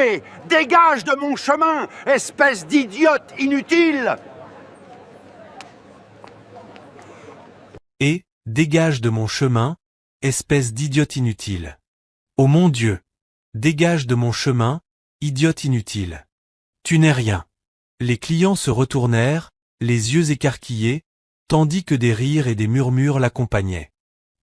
Et dégage de mon chemin, espèce d'idiote inutile! Et dégage de mon chemin, espèce d'idiote inutile. Oh mon Dieu! Dégage de mon chemin, idiote inutile. Tu n'es rien. Les clients se retournèrent, les yeux écarquillés, tandis que des rires et des murmures l'accompagnaient.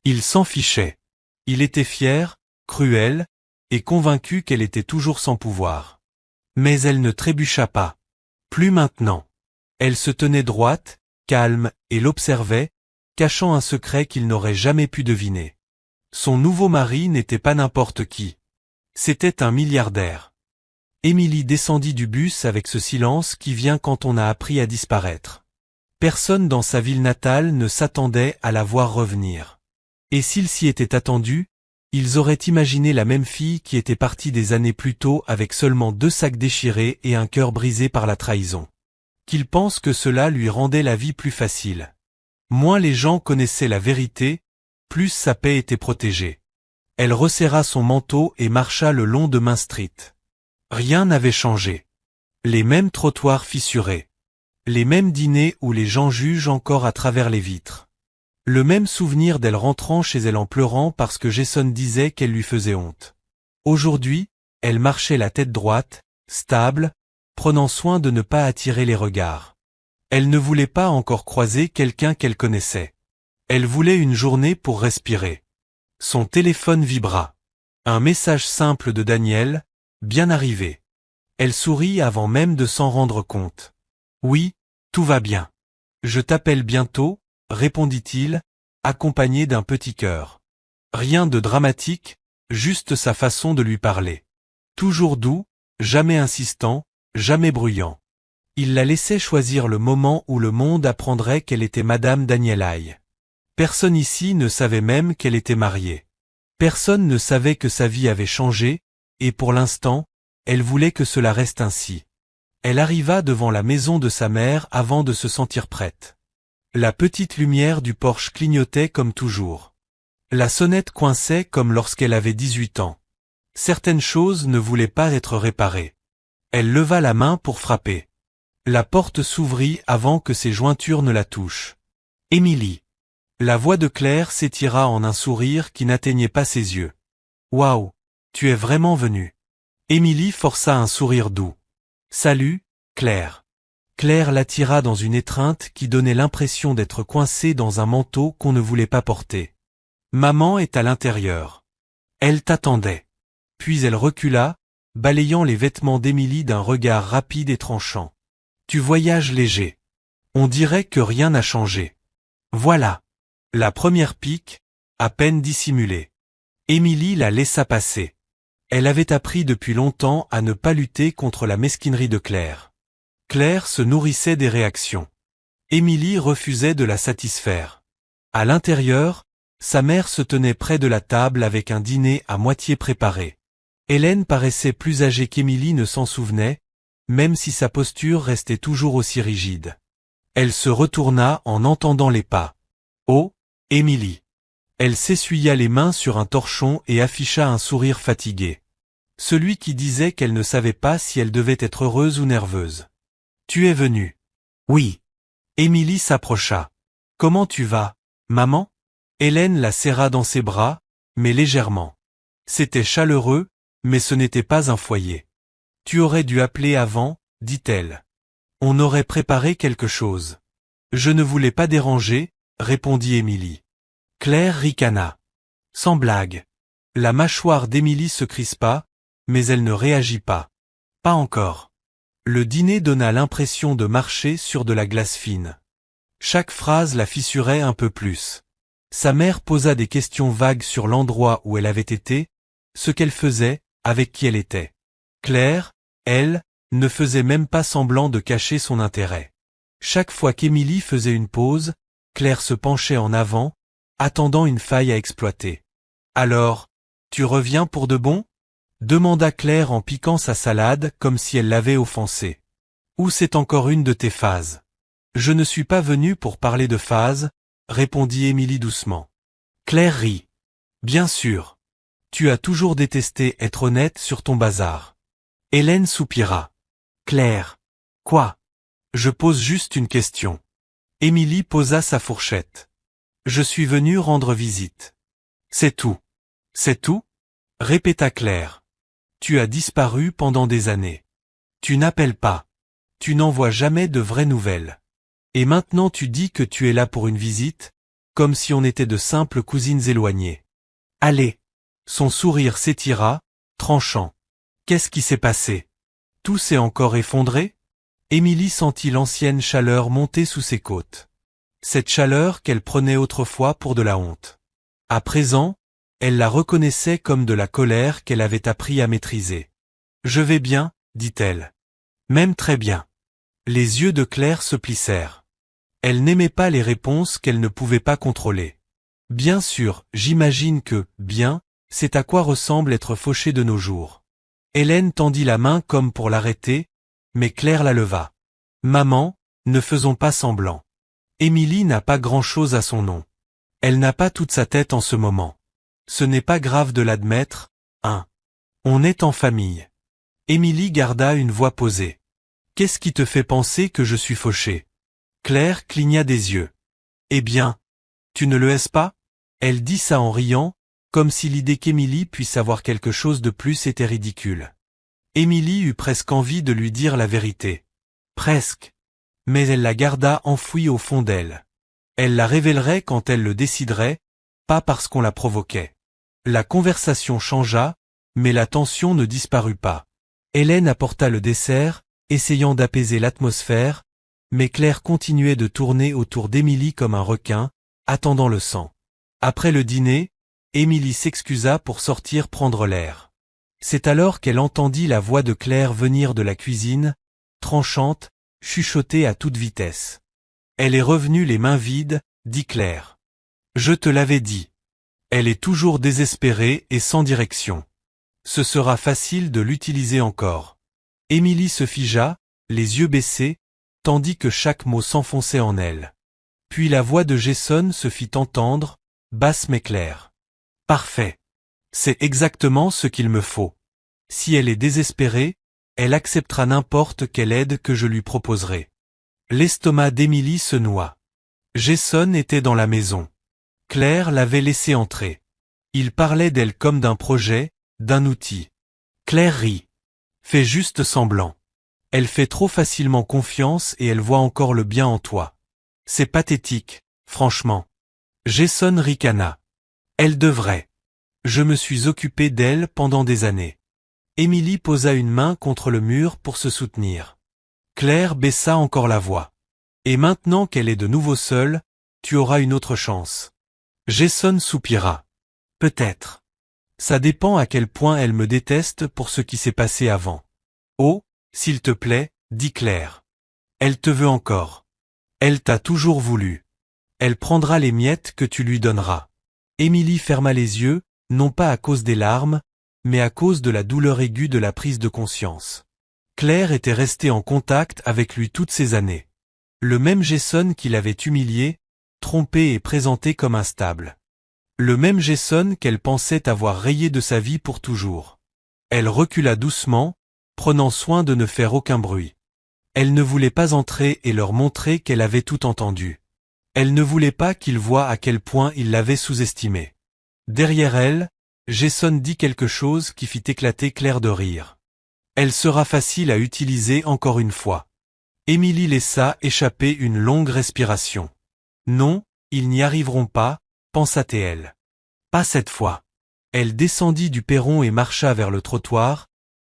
Il s'en fichait. Il était fier, cruel, et convaincu qu'elle était toujours sans pouvoir. Mais elle ne trébucha pas. Plus maintenant. Elle se tenait droite, calme, et l'observait, cachant un secret qu'il n'aurait jamais pu deviner. Son nouveau mari n'était pas n'importe qui. C'était un milliardaire. Émilie descendit du bus avec ce silence qui vient quand on a appris à disparaître. Personne dans sa ville natale ne s'attendait à la voir revenir. Et s'ils s'y étaient attendus, ils auraient imaginé la même fille qui était partie des années plus tôt avec seulement 2 sacs déchirés et un cœur brisé par la trahison. Qu'ils pensent que cela lui rendait la vie plus facile. Moins les gens connaissaient la vérité, plus sa paix était protégée. Elle resserra son manteau et marcha le long de Main Street. Rien n'avait changé. Les mêmes trottoirs fissurés. Les mêmes dîners où les gens jugent encore à travers les vitres. Le même souvenir d'elle rentrant chez elle en pleurant parce que Jason disait qu'elle lui faisait honte. Aujourd'hui, elle marchait la tête droite, stable, prenant soin de ne pas attirer les regards. Elle ne voulait pas encore croiser quelqu'un qu'elle connaissait. Elle voulait une journée pour respirer. Son téléphone vibra. Un message simple de Daniel, bien arrivé. Elle sourit avant même de s'en rendre compte. Oui, tout va bien. Je t'appelle bientôt, répondit-il, accompagné d'un petit cœur. Rien de dramatique, juste sa façon de lui parler. Toujours doux, jamais insistant, jamais bruyant. Il la laissait choisir le moment où le monde apprendrait qu'elle était Madame Danielaï. Personne ici ne savait même qu'elle était mariée. Personne ne savait que sa vie avait changé, et pour l'instant, elle voulait que cela reste ainsi. Elle arriva devant la maison de sa mère avant de se sentir prête. La petite lumière du porche clignotait comme toujours. La sonnette coinçait comme lorsqu'elle avait 18 ans. Certaines choses ne voulaient pas être réparées. Elle leva la main pour frapper. La porte s'ouvrit avant que ses jointures ne la touchent. Émilie. La voix de Claire s'étira en un sourire qui n'atteignait pas ses yeux. Waouh, tu es vraiment venue. Émilie força un sourire doux. Salut, Claire. Claire l'attira dans une étreinte qui donnait l'impression d'être coincée dans un manteau qu'on ne voulait pas porter. Maman est à l'intérieur. Elle t'attendait. Puis elle recula, balayant les vêtements d'Émilie d'un regard rapide et tranchant. Tu voyages léger. On dirait que rien n'a changé. Voilà. La première pique, à peine dissimulée. Émilie la laissa passer. Elle avait appris depuis longtemps à ne pas lutter contre la mesquinerie de Claire. Claire se nourrissait des réactions. Émilie refusait de la satisfaire. À l'intérieur, sa mère se tenait près de la table avec un dîner à moitié préparé. Hélène paraissait plus âgée qu'Émilie ne s'en souvenait, même si sa posture restait toujours aussi rigide. Elle se retourna en entendant les pas. Oh, Émilie. Elle s'essuya les mains sur un torchon et afficha un sourire fatigué. Celui qui disait qu'elle ne savait pas si elle devait être heureuse ou nerveuse. Tu es venue. Oui. Émilie s'approcha. Comment tu vas, maman? Hélène la serra dans ses bras, mais légèrement. C'était chaleureux, mais ce n'était pas un foyer. Tu aurais dû appeler avant, dit-elle. On aurait préparé quelque chose. Je ne voulais pas déranger, répondit Émilie. Claire ricana. Sans blague. La mâchoire d'Émilie se crispa, mais elle ne réagit pas. Pas encore. Le dîner donna l'impression de marcher sur de la glace fine. Chaque phrase la fissurait un peu plus. Sa mère posa des questions vagues sur l'endroit où elle avait été, ce qu'elle faisait, avec qui elle était. Claire, elle, ne faisait même pas semblant de cacher son intérêt. Chaque fois qu'Émilie faisait une pause, Claire se penchait en avant, attendant une faille à exploiter. Alors, tu reviens pour de bon? Demanda Claire en piquant sa salade comme si elle l'avait offensée. Ou c'est encore une de tes phases? Je ne suis pas venue pour parler de phases, répondit Émilie doucement. Claire rit. Bien sûr. Tu as toujours détesté être honnête sur ton bazar. Hélène soupira. Claire. Quoi? Je pose juste une question. Émilie posa sa fourchette. Je suis venue rendre visite. C'est tout. C'est tout? Répéta Claire. Tu as disparu pendant des années. Tu n'appelles pas. Tu n'envoies jamais de vraies nouvelles. Et maintenant tu dis que tu es là pour une visite, comme si on était de simples cousines éloignées. Allez. Son sourire s'étira, tranchant. Qu'est-ce qui s'est passé? Tout s'est encore effondré? Émilie sentit l'ancienne chaleur monter sous ses côtes. Cette chaleur qu'elle prenait autrefois pour de la honte. À présent, elle la reconnaissait comme de la colère qu'elle avait appris à maîtriser. Je vais bien, dit-elle. Même très bien. Les yeux de Claire se plissèrent. Elle n'aimait pas les réponses qu'elle ne pouvait pas contrôler. Bien sûr, j'imagine que, bien, c'est à quoi ressemble être fauché de nos jours. Hélène tendit la main comme pour l'arrêter, mais Claire la leva. Maman, ne faisons pas semblant. Émilie n'a pas grand-chose à son nom. Elle n'a pas toute sa tête en ce moment. Ce n'est pas grave de l'admettre, hein. On est en famille. Émilie garda une voix posée. Qu'est-ce qui te fait penser que je suis fauché? Claire cligna des yeux. Eh bien, tu ne le es pas? Elle dit ça en riant, comme si l'idée qu'Émilie puisse avoir quelque chose de plus était ridicule. Émilie eut presque envie de lui dire la vérité. Presque. Mais elle la garda enfouie au fond d'elle. Elle la révélerait quand elle le déciderait, pas parce qu'on la provoquait. La conversation changea, mais la tension ne disparut pas. Hélène apporta le dessert, essayant d'apaiser l'atmosphère, mais Claire continuait de tourner autour d'Émilie comme un requin, attendant le sang. Après le dîner, Émilie s'excusa pour sortir prendre l'air. C'est alors qu'elle entendit la voix de Claire venir de la cuisine, tranchante, chuchotée à toute vitesse. Elle est revenue les mains vides, dit Claire. Je te l'avais dit. Elle est toujours désespérée et sans direction. Ce sera facile de l'utiliser encore. Émilie se figea, les yeux baissés, tandis que chaque mot s'enfonçait en elle. Puis la voix de Jason se fit entendre, basse mais claire. Parfait. C'est exactement ce qu'il me faut. Si elle est désespérée, elle acceptera n'importe quelle aide que je lui proposerai. L'estomac d'Émilie se noua. Jason était dans la maison. Claire l'avait laissé entrer. Il parlait d'elle comme d'un projet, d'un outil. Claire rit. Fais juste semblant. Elle fait trop facilement confiance et elle voit encore le bien en toi. C'est pathétique, franchement. Jason ricana. Elle devrait. Je me suis occupé d'elle pendant des années. Émilie posa une main contre le mur pour se soutenir. Claire baissa encore la voix. Et maintenant qu'elle est de nouveau seule, tu auras une autre chance. Jason soupira. Peut-être. Ça dépend à quel point elle me déteste pour ce qui s'est passé avant. Oh, s'il te plaît, dit Claire. Elle te veut encore. Elle t'a toujours voulu. Elle prendra les miettes que tu lui donneras. Émilie ferma les yeux, non pas à cause des larmes, mais à cause de la douleur aiguë de la prise de conscience. Claire était restée en contact avec lui toutes ces années. Le même Jason qui l'avait humilié, trompé et présenté comme instable. Le même Jason qu'elle pensait avoir rayé de sa vie pour toujours. Elle recula doucement, prenant soin de ne faire aucun bruit. Elle ne voulait pas entrer et leur montrer qu'elle avait tout entendu. Elle ne voulait pas qu'ils voient à quel point il l'avait sous-estimée. Derrière elle, Jason dit quelque chose qui fit éclater Claire de rire. Elle sera facile à utiliser encore une fois. Émilie laissa échapper une longue respiration. Non, ils n'y arriveront pas, pensa-t-elle. Pas cette fois. Elle descendit du perron et marcha vers le trottoir,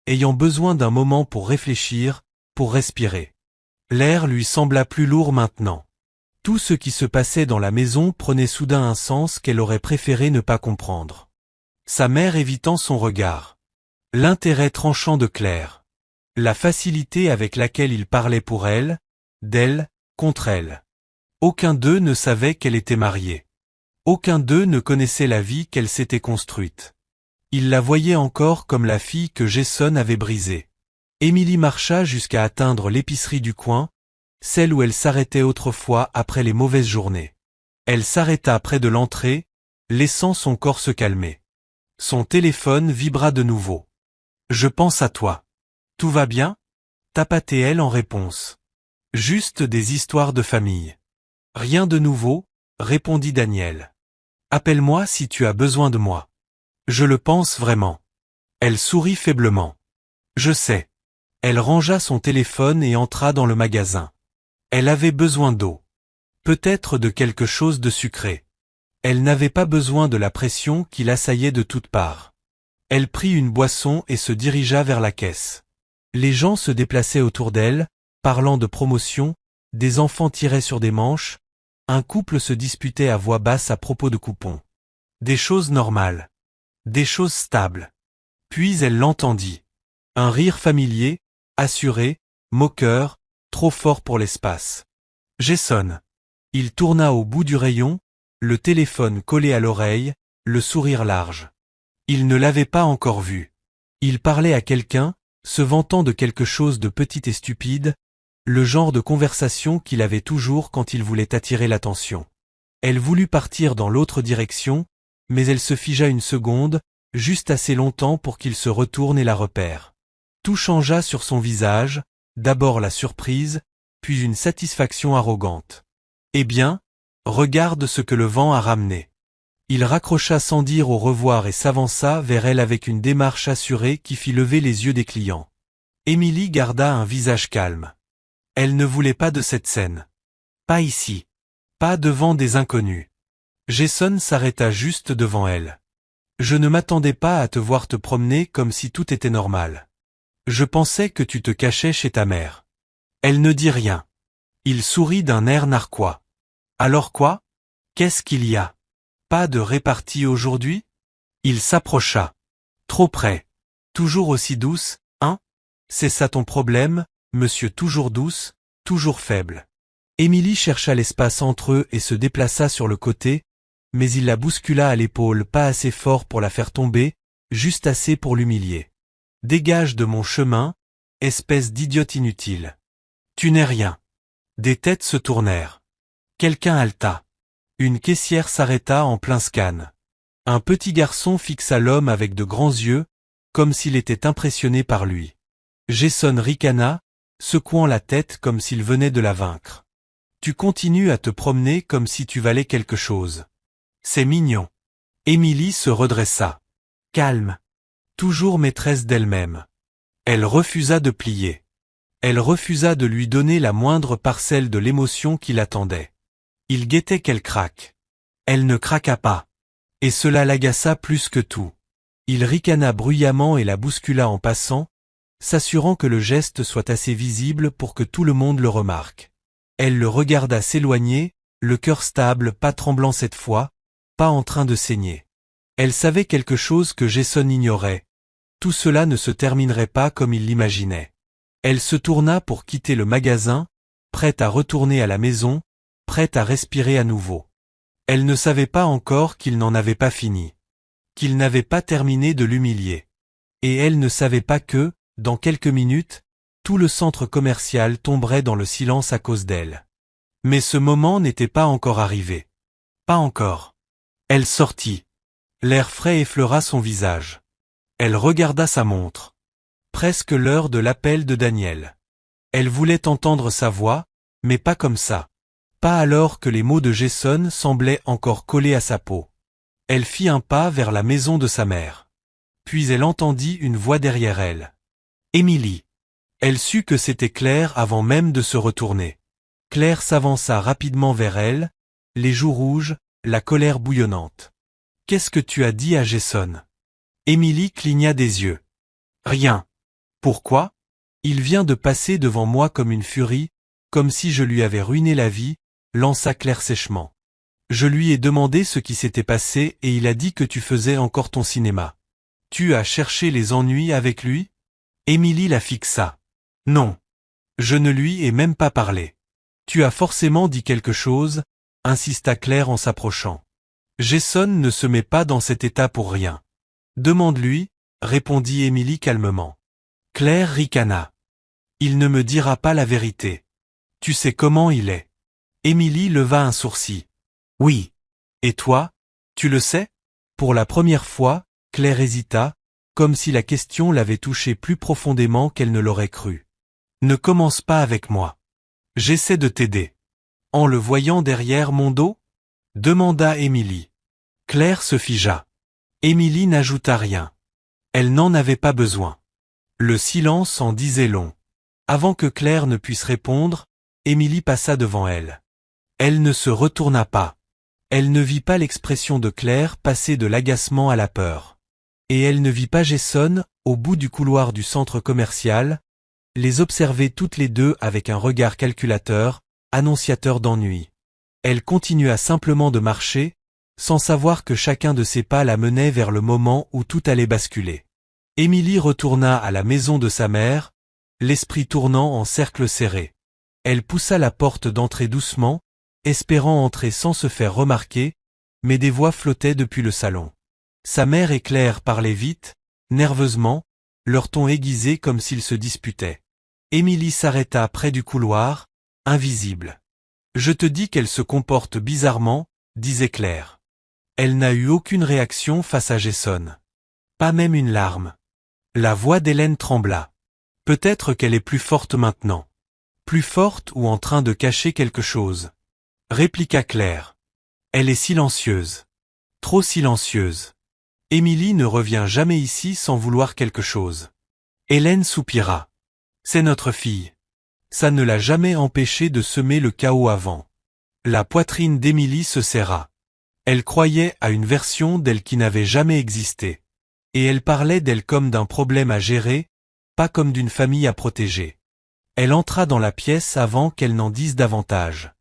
ayant besoin d'un moment pour réfléchir, pour respirer. L'air lui sembla plus lourd maintenant. Tout ce qui se passait dans la maison prenait soudain un sens qu'elle aurait préféré ne pas comprendre. Sa mère évitant son regard. L'intérêt tranchant de Claire. La facilité avec laquelle il parlait pour elle, d'elle, contre elle. Aucun d'eux ne savait qu'elle était mariée. Aucun d'eux ne connaissait la vie qu'elle s'était construite. Il la voyait encore comme la fille que Jason avait brisée. Émilie marcha jusqu'à atteindre l'épicerie du coin, celle où elle s'arrêtait autrefois après les mauvaises journées. Elle s'arrêta près de l'entrée, laissant son corps se calmer. Son téléphone vibra de nouveau. « Je pense à toi. Tout va bien? Tapatait-elle en réponse. Juste des histoires de famille. Rien de nouveau, répondit Daniel. Appelle-moi si tu as besoin de moi. Je le pense vraiment. Elle sourit faiblement. Je sais. Elle rangea son téléphone et entra dans le magasin. Elle avait besoin d'eau. Peut-être de quelque chose de sucré. Elle n'avait pas besoin de la pression qui l'assaillait de toutes parts. Elle prit une boisson et se dirigea vers la caisse. Les gens se déplaçaient autour d'elle, parlant de promotion, des enfants tiraient sur des manches, un couple se disputait à voix basse à propos de coupons. Des choses normales. Des choses stables. Puis elle l'entendit. Un rire familier, assuré, moqueur, trop fort pour l'espace. Jason. Il tourna au bout du rayon, le téléphone collé à l'oreille, le sourire large. Il ne l'avait pas encore vu. Il parlait à quelqu'un, se vantant de quelque chose de petit et stupide, le genre de conversation qu'il avait toujours quand il voulait attirer l'attention. Elle voulut partir dans l'autre direction, mais elle se figea une seconde, juste assez longtemps pour qu'il se retourne et la repère. Tout changea sur son visage, d'abord la surprise, puis une satisfaction arrogante. Eh bien, regarde ce que le vent a ramené. Il raccrocha sans dire au revoir et s'avança vers elle avec une démarche assurée qui fit lever les yeux des clients. Émilie garda un visage calme. Elle ne voulait pas de cette scène. Pas ici. Pas devant des inconnus. Jason s'arrêta juste devant elle. Je ne m'attendais pas à te voir te promener comme si tout était normal. Je pensais que tu te cachais chez ta mère. Elle ne dit rien. Il sourit d'un air narquois. Alors quoi? Qu'est-ce qu'il y a? Pas de répartie aujourd'hui? Il s'approcha. Trop près. Toujours aussi douce, hein? C'est ça ton problème, monsieur toujours douce, toujours faible. Émilie chercha l'espace entre eux et se déplaça sur le côté, mais il la bouscula à l'épaule pas assez fort pour la faire tomber, juste assez pour l'humilier. Dégage de mon chemin, espèce d'idiote inutile. Tu n'es rien. Des têtes se tournèrent. Quelqu'un halta. Une caissière s'arrêta en plein scan. Un petit garçon fixa l'homme avec de grands yeux, comme s'il était impressionné par lui. Jason ricana, secouant la tête comme s'il venait de la vaincre. Tu continues à te promener comme si tu valais quelque chose. C'est mignon. Émilie se redressa. Calme. Toujours maîtresse d'elle-même. Elle refusa de plier. Elle refusa de lui donner la moindre parcelle de l'émotion qui l'attendait. Il guettait qu'elle craque. Elle ne craqua pas. Et cela l'agaça plus que tout. Il ricana bruyamment et la bouscula en passant, s'assurant que le geste soit assez visible pour que tout le monde le remarque. Elle le regarda s'éloigner, le cœur stable, pas tremblant cette fois, pas en train de saigner. Elle savait quelque chose que Jason ignorait. Tout cela ne se terminerait pas comme il l'imaginait. Elle se tourna pour quitter le magasin, prête à retourner à la maison, prête à respirer à nouveau. Elle ne savait pas encore qu'il n'en avait pas fini. Qu'il n'avait pas terminé de l'humilier. Et elle ne savait pas que, dans quelques minutes, tout le centre commercial tomberait dans le silence à cause d'elle. Mais ce moment n'était pas encore arrivé. Pas encore. Elle sortit. L'air frais effleura son visage. Elle regarda sa montre. Presque l'heure de l'appel de Daniel. Elle voulait entendre sa voix, mais pas comme ça. Pas alors que les mots de Jason semblaient encore collés à sa peau. Elle fit un pas vers la maison de sa mère. Puis elle entendit une voix derrière elle. Émilie. Elle sut que c'était Claire avant même de se retourner. Claire s'avança rapidement vers elle, les joues rouges, la colère bouillonnante. Qu'est-ce que tu as dit à Jason? Émilie cligna des yeux. Rien. Pourquoi? Il vient de passer devant moi comme une furie, comme si je lui avais ruiné la vie, lança Claire sèchement. Je lui ai demandé ce qui s'était passé et il a dit que tu faisais encore ton cinéma. Tu as cherché les ennuis avec lui? Émilie la fixa. Non. Je ne lui ai même pas parlé. Tu as forcément dit quelque chose, insista Claire en s'approchant. Jason ne se met pas dans cet état pour rien. Demande-lui, répondit Émilie calmement. Claire ricana. Il ne me dira pas la vérité. Tu sais comment il est. Émilie leva un sourcil. Oui. Et toi, tu le sais? Pour la première fois, Claire hésita, comme si la question l'avait touchée plus profondément qu'elle ne l'aurait cru. Ne commence pas avec moi. J'essaie de t'aider. En le voyant derrière mon dos? Demanda Émilie. Claire se figea. Émilie n'ajouta rien. Elle n'en avait pas besoin. Le silence en disait long. Avant que Claire ne puisse répondre, Émilie passa devant elle. Elle ne se retourna pas. Elle ne vit pas l'expression de Claire passer de l'agacement à la peur. Et elle ne vit pas Jason, au bout du couloir du centre commercial, les observer toutes les deux avec un regard calculateur, annonciateur d'ennui. Elle continua simplement de marcher, sans savoir que chacun de ses pas la menait vers le moment où tout allait basculer. Émilie retourna à la maison de sa mère, l'esprit tournant en cercle serré. Elle poussa la porte d'entrée doucement, espérant entrer sans se faire remarquer, mais des voix flottaient depuis le salon. Sa mère et Claire parlaient vite, nerveusement, leur ton aiguisé comme s'ils se disputaient. Émilie s'arrêta près du couloir, invisible. « Je te dis qu'elle se comporte bizarrement », disait Claire. Elle n'a eu aucune réaction face à Jason. Pas même une larme. La voix d'Hélène trembla. Peut-être qu'elle est plus forte maintenant. Plus forte ou en train de cacher quelque chose. Répliqua Claire. Elle est silencieuse. Trop silencieuse. Émilie ne revient jamais ici sans vouloir quelque chose. Hélène soupira. C'est notre fille. Ça ne l'a jamais empêchée de semer le chaos avant. La poitrine d'Émilie se serra. Elle croyait à une version d'elle qui n'avait jamais existé. Et elle parlait d'elle comme d'un problème à gérer, pas comme d'une famille à protéger. Elle entra dans la pièce avant qu'elle n'en dise davantage.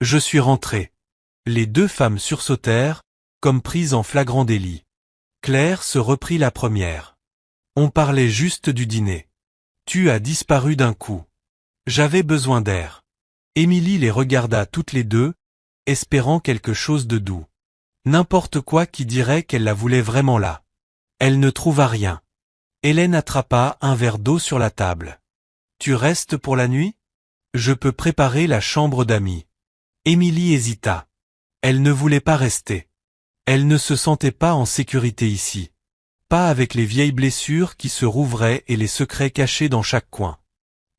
Je suis rentrée. Les deux femmes sursautèrent, comme prises en flagrant délit. Claire se reprit la première. On parlait juste du dîner. Tu as disparu d'un coup. J'avais besoin d'air. Émilie les regarda toutes les deux, espérant quelque chose de doux. N'importe quoi qui dirait qu'elle la voulait vraiment là. Elle ne trouva rien. Hélène attrapa un verre d'eau sur la table. Tu restes pour la nuit? Je peux préparer la chambre d'amis. Émilie hésita. Elle ne voulait pas rester. Elle ne se sentait pas en sécurité ici. Pas avec les vieilles blessures qui se rouvraient et les secrets cachés dans chaque coin.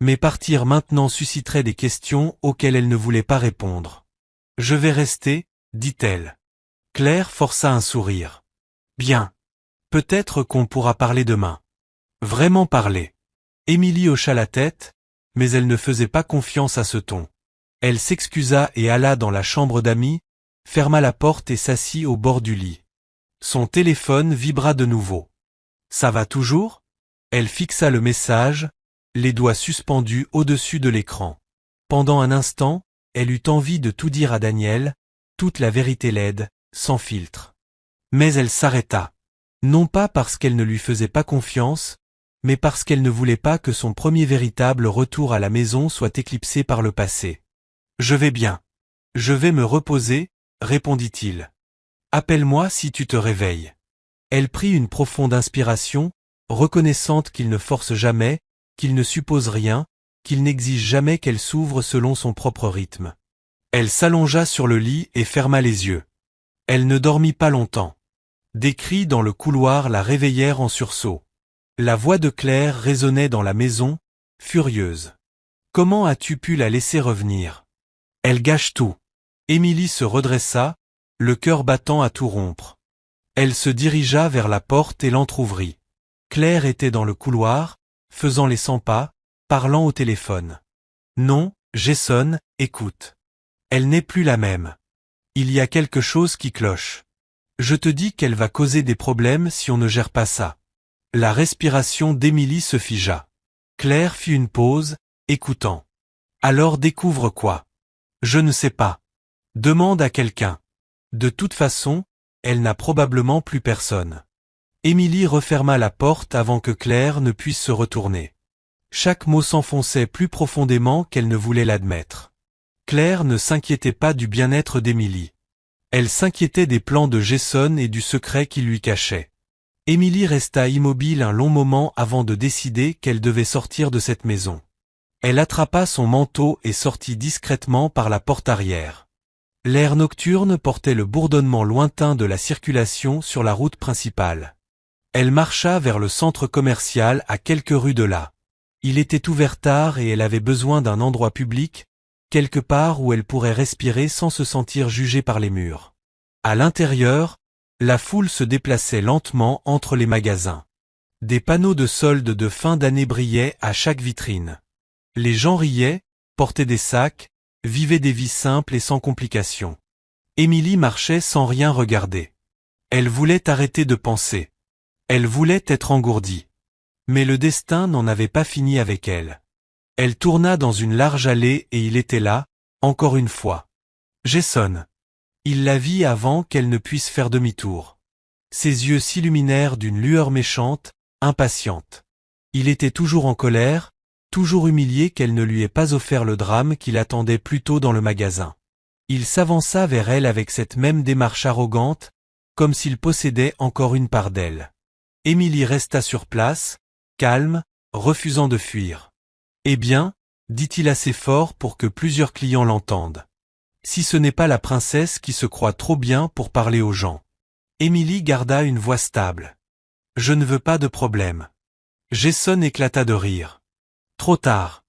Mais partir maintenant susciterait des questions auxquelles elle ne voulait pas répondre. Je vais rester, dit-elle. Claire força un sourire. Bien. Peut-être qu'on pourra parler demain. Vraiment parler. Émilie hocha la tête, mais elle ne faisait pas confiance à ce ton. Elle s'excusa et alla dans la chambre d'amis, ferma la porte et s'assit au bord du lit. Son téléphone vibra de nouveau. Ça va toujours? Elle fixa le message, les doigts suspendus au-dessus de l'écran. Pendant un instant, elle eut envie de tout dire à Daniel, toute la vérité laide, sans filtre. Mais elle s'arrêta. Non pas parce qu'elle ne lui faisait pas confiance, mais parce qu'elle ne voulait pas que son premier véritable retour à la maison soit éclipsé par le passé. Je vais bien. Je vais me reposer, répondit-il. Appelle-moi si tu te réveilles. Elle prit une profonde inspiration, reconnaissante qu'il ne force jamais, qu'il ne suppose rien, qu'il n'exige jamais qu'elle s'ouvre selon son propre rythme. Elle s'allongea sur le lit et ferma les yeux. Elle ne dormit pas longtemps. Des cris dans le couloir la réveillèrent en sursaut. La voix de Claire résonnait dans la maison, furieuse. Comment as-tu pu la laisser revenir? Elle gâche tout. Émilie se redressa, le cœur battant à tout rompre. Elle se dirigea vers la porte et l'entr'ouvrit. Claire était dans le couloir, faisant les 100 pas, parlant au téléphone. Non, Jason, écoute. Elle n'est plus la même. Il y a quelque chose qui cloche. Je te dis qu'elle va causer des problèmes si on ne gère pas ça. La respiration d'Émilie se figea. Claire fit une pause, écoutant. Alors découvre quoi? Je ne sais pas. Demande à quelqu'un. De toute façon, elle n'a probablement plus personne. Émilie referma la porte avant que Claire ne puisse se retourner. Chaque mot s'enfonçait plus profondément qu'elle ne voulait l'admettre. Claire ne s'inquiétait pas du bien-être d'Émilie. Elle s'inquiétait des plans de Jason et du secret qu'il lui cachait. Émilie resta immobile un long moment avant de décider qu'elle devait sortir de cette maison. Elle attrapa son manteau et sortit discrètement par la porte arrière. L'air nocturne portait le bourdonnement lointain de la circulation sur la route principale. Elle marcha vers le centre commercial à quelques rues de là. Il était ouvert tard et elle avait besoin d'un endroit public, quelque part où elle pourrait respirer sans se sentir jugée par les murs. À l'intérieur, la foule se déplaçait lentement entre les magasins. Des panneaux de soldes de fin d'année brillaient à chaque vitrine. Les gens riaient, portaient des sacs, vivaient des vies simples et sans complications. Émilie marchait sans rien regarder. Elle voulait arrêter de penser. Elle voulait être engourdie. Mais le destin n'en avait pas fini avec elle. Elle tourna dans une large allée et il était là, encore une fois. Jason. Il la vit avant qu'elle ne puisse faire demi-tour. Ses yeux s'illuminèrent d'une lueur méchante, impatiente. Il était toujours en colère, toujours humilié qu'elle ne lui ait pas offert le drame qu'il attendait plus tôt dans le magasin. Il s'avança vers elle avec cette même démarche arrogante, comme s'il possédait encore une part d'elle. Émilie resta sur place, calme, refusant de fuir. « Eh bien, dit-il assez fort pour que plusieurs clients l'entendent. Si ce n'est pas la princesse qui se croit trop bien pour parler aux gens. » Émilie garda une voix stable. « Je ne veux pas de problème. » Jason éclata de rire. « Trop tard.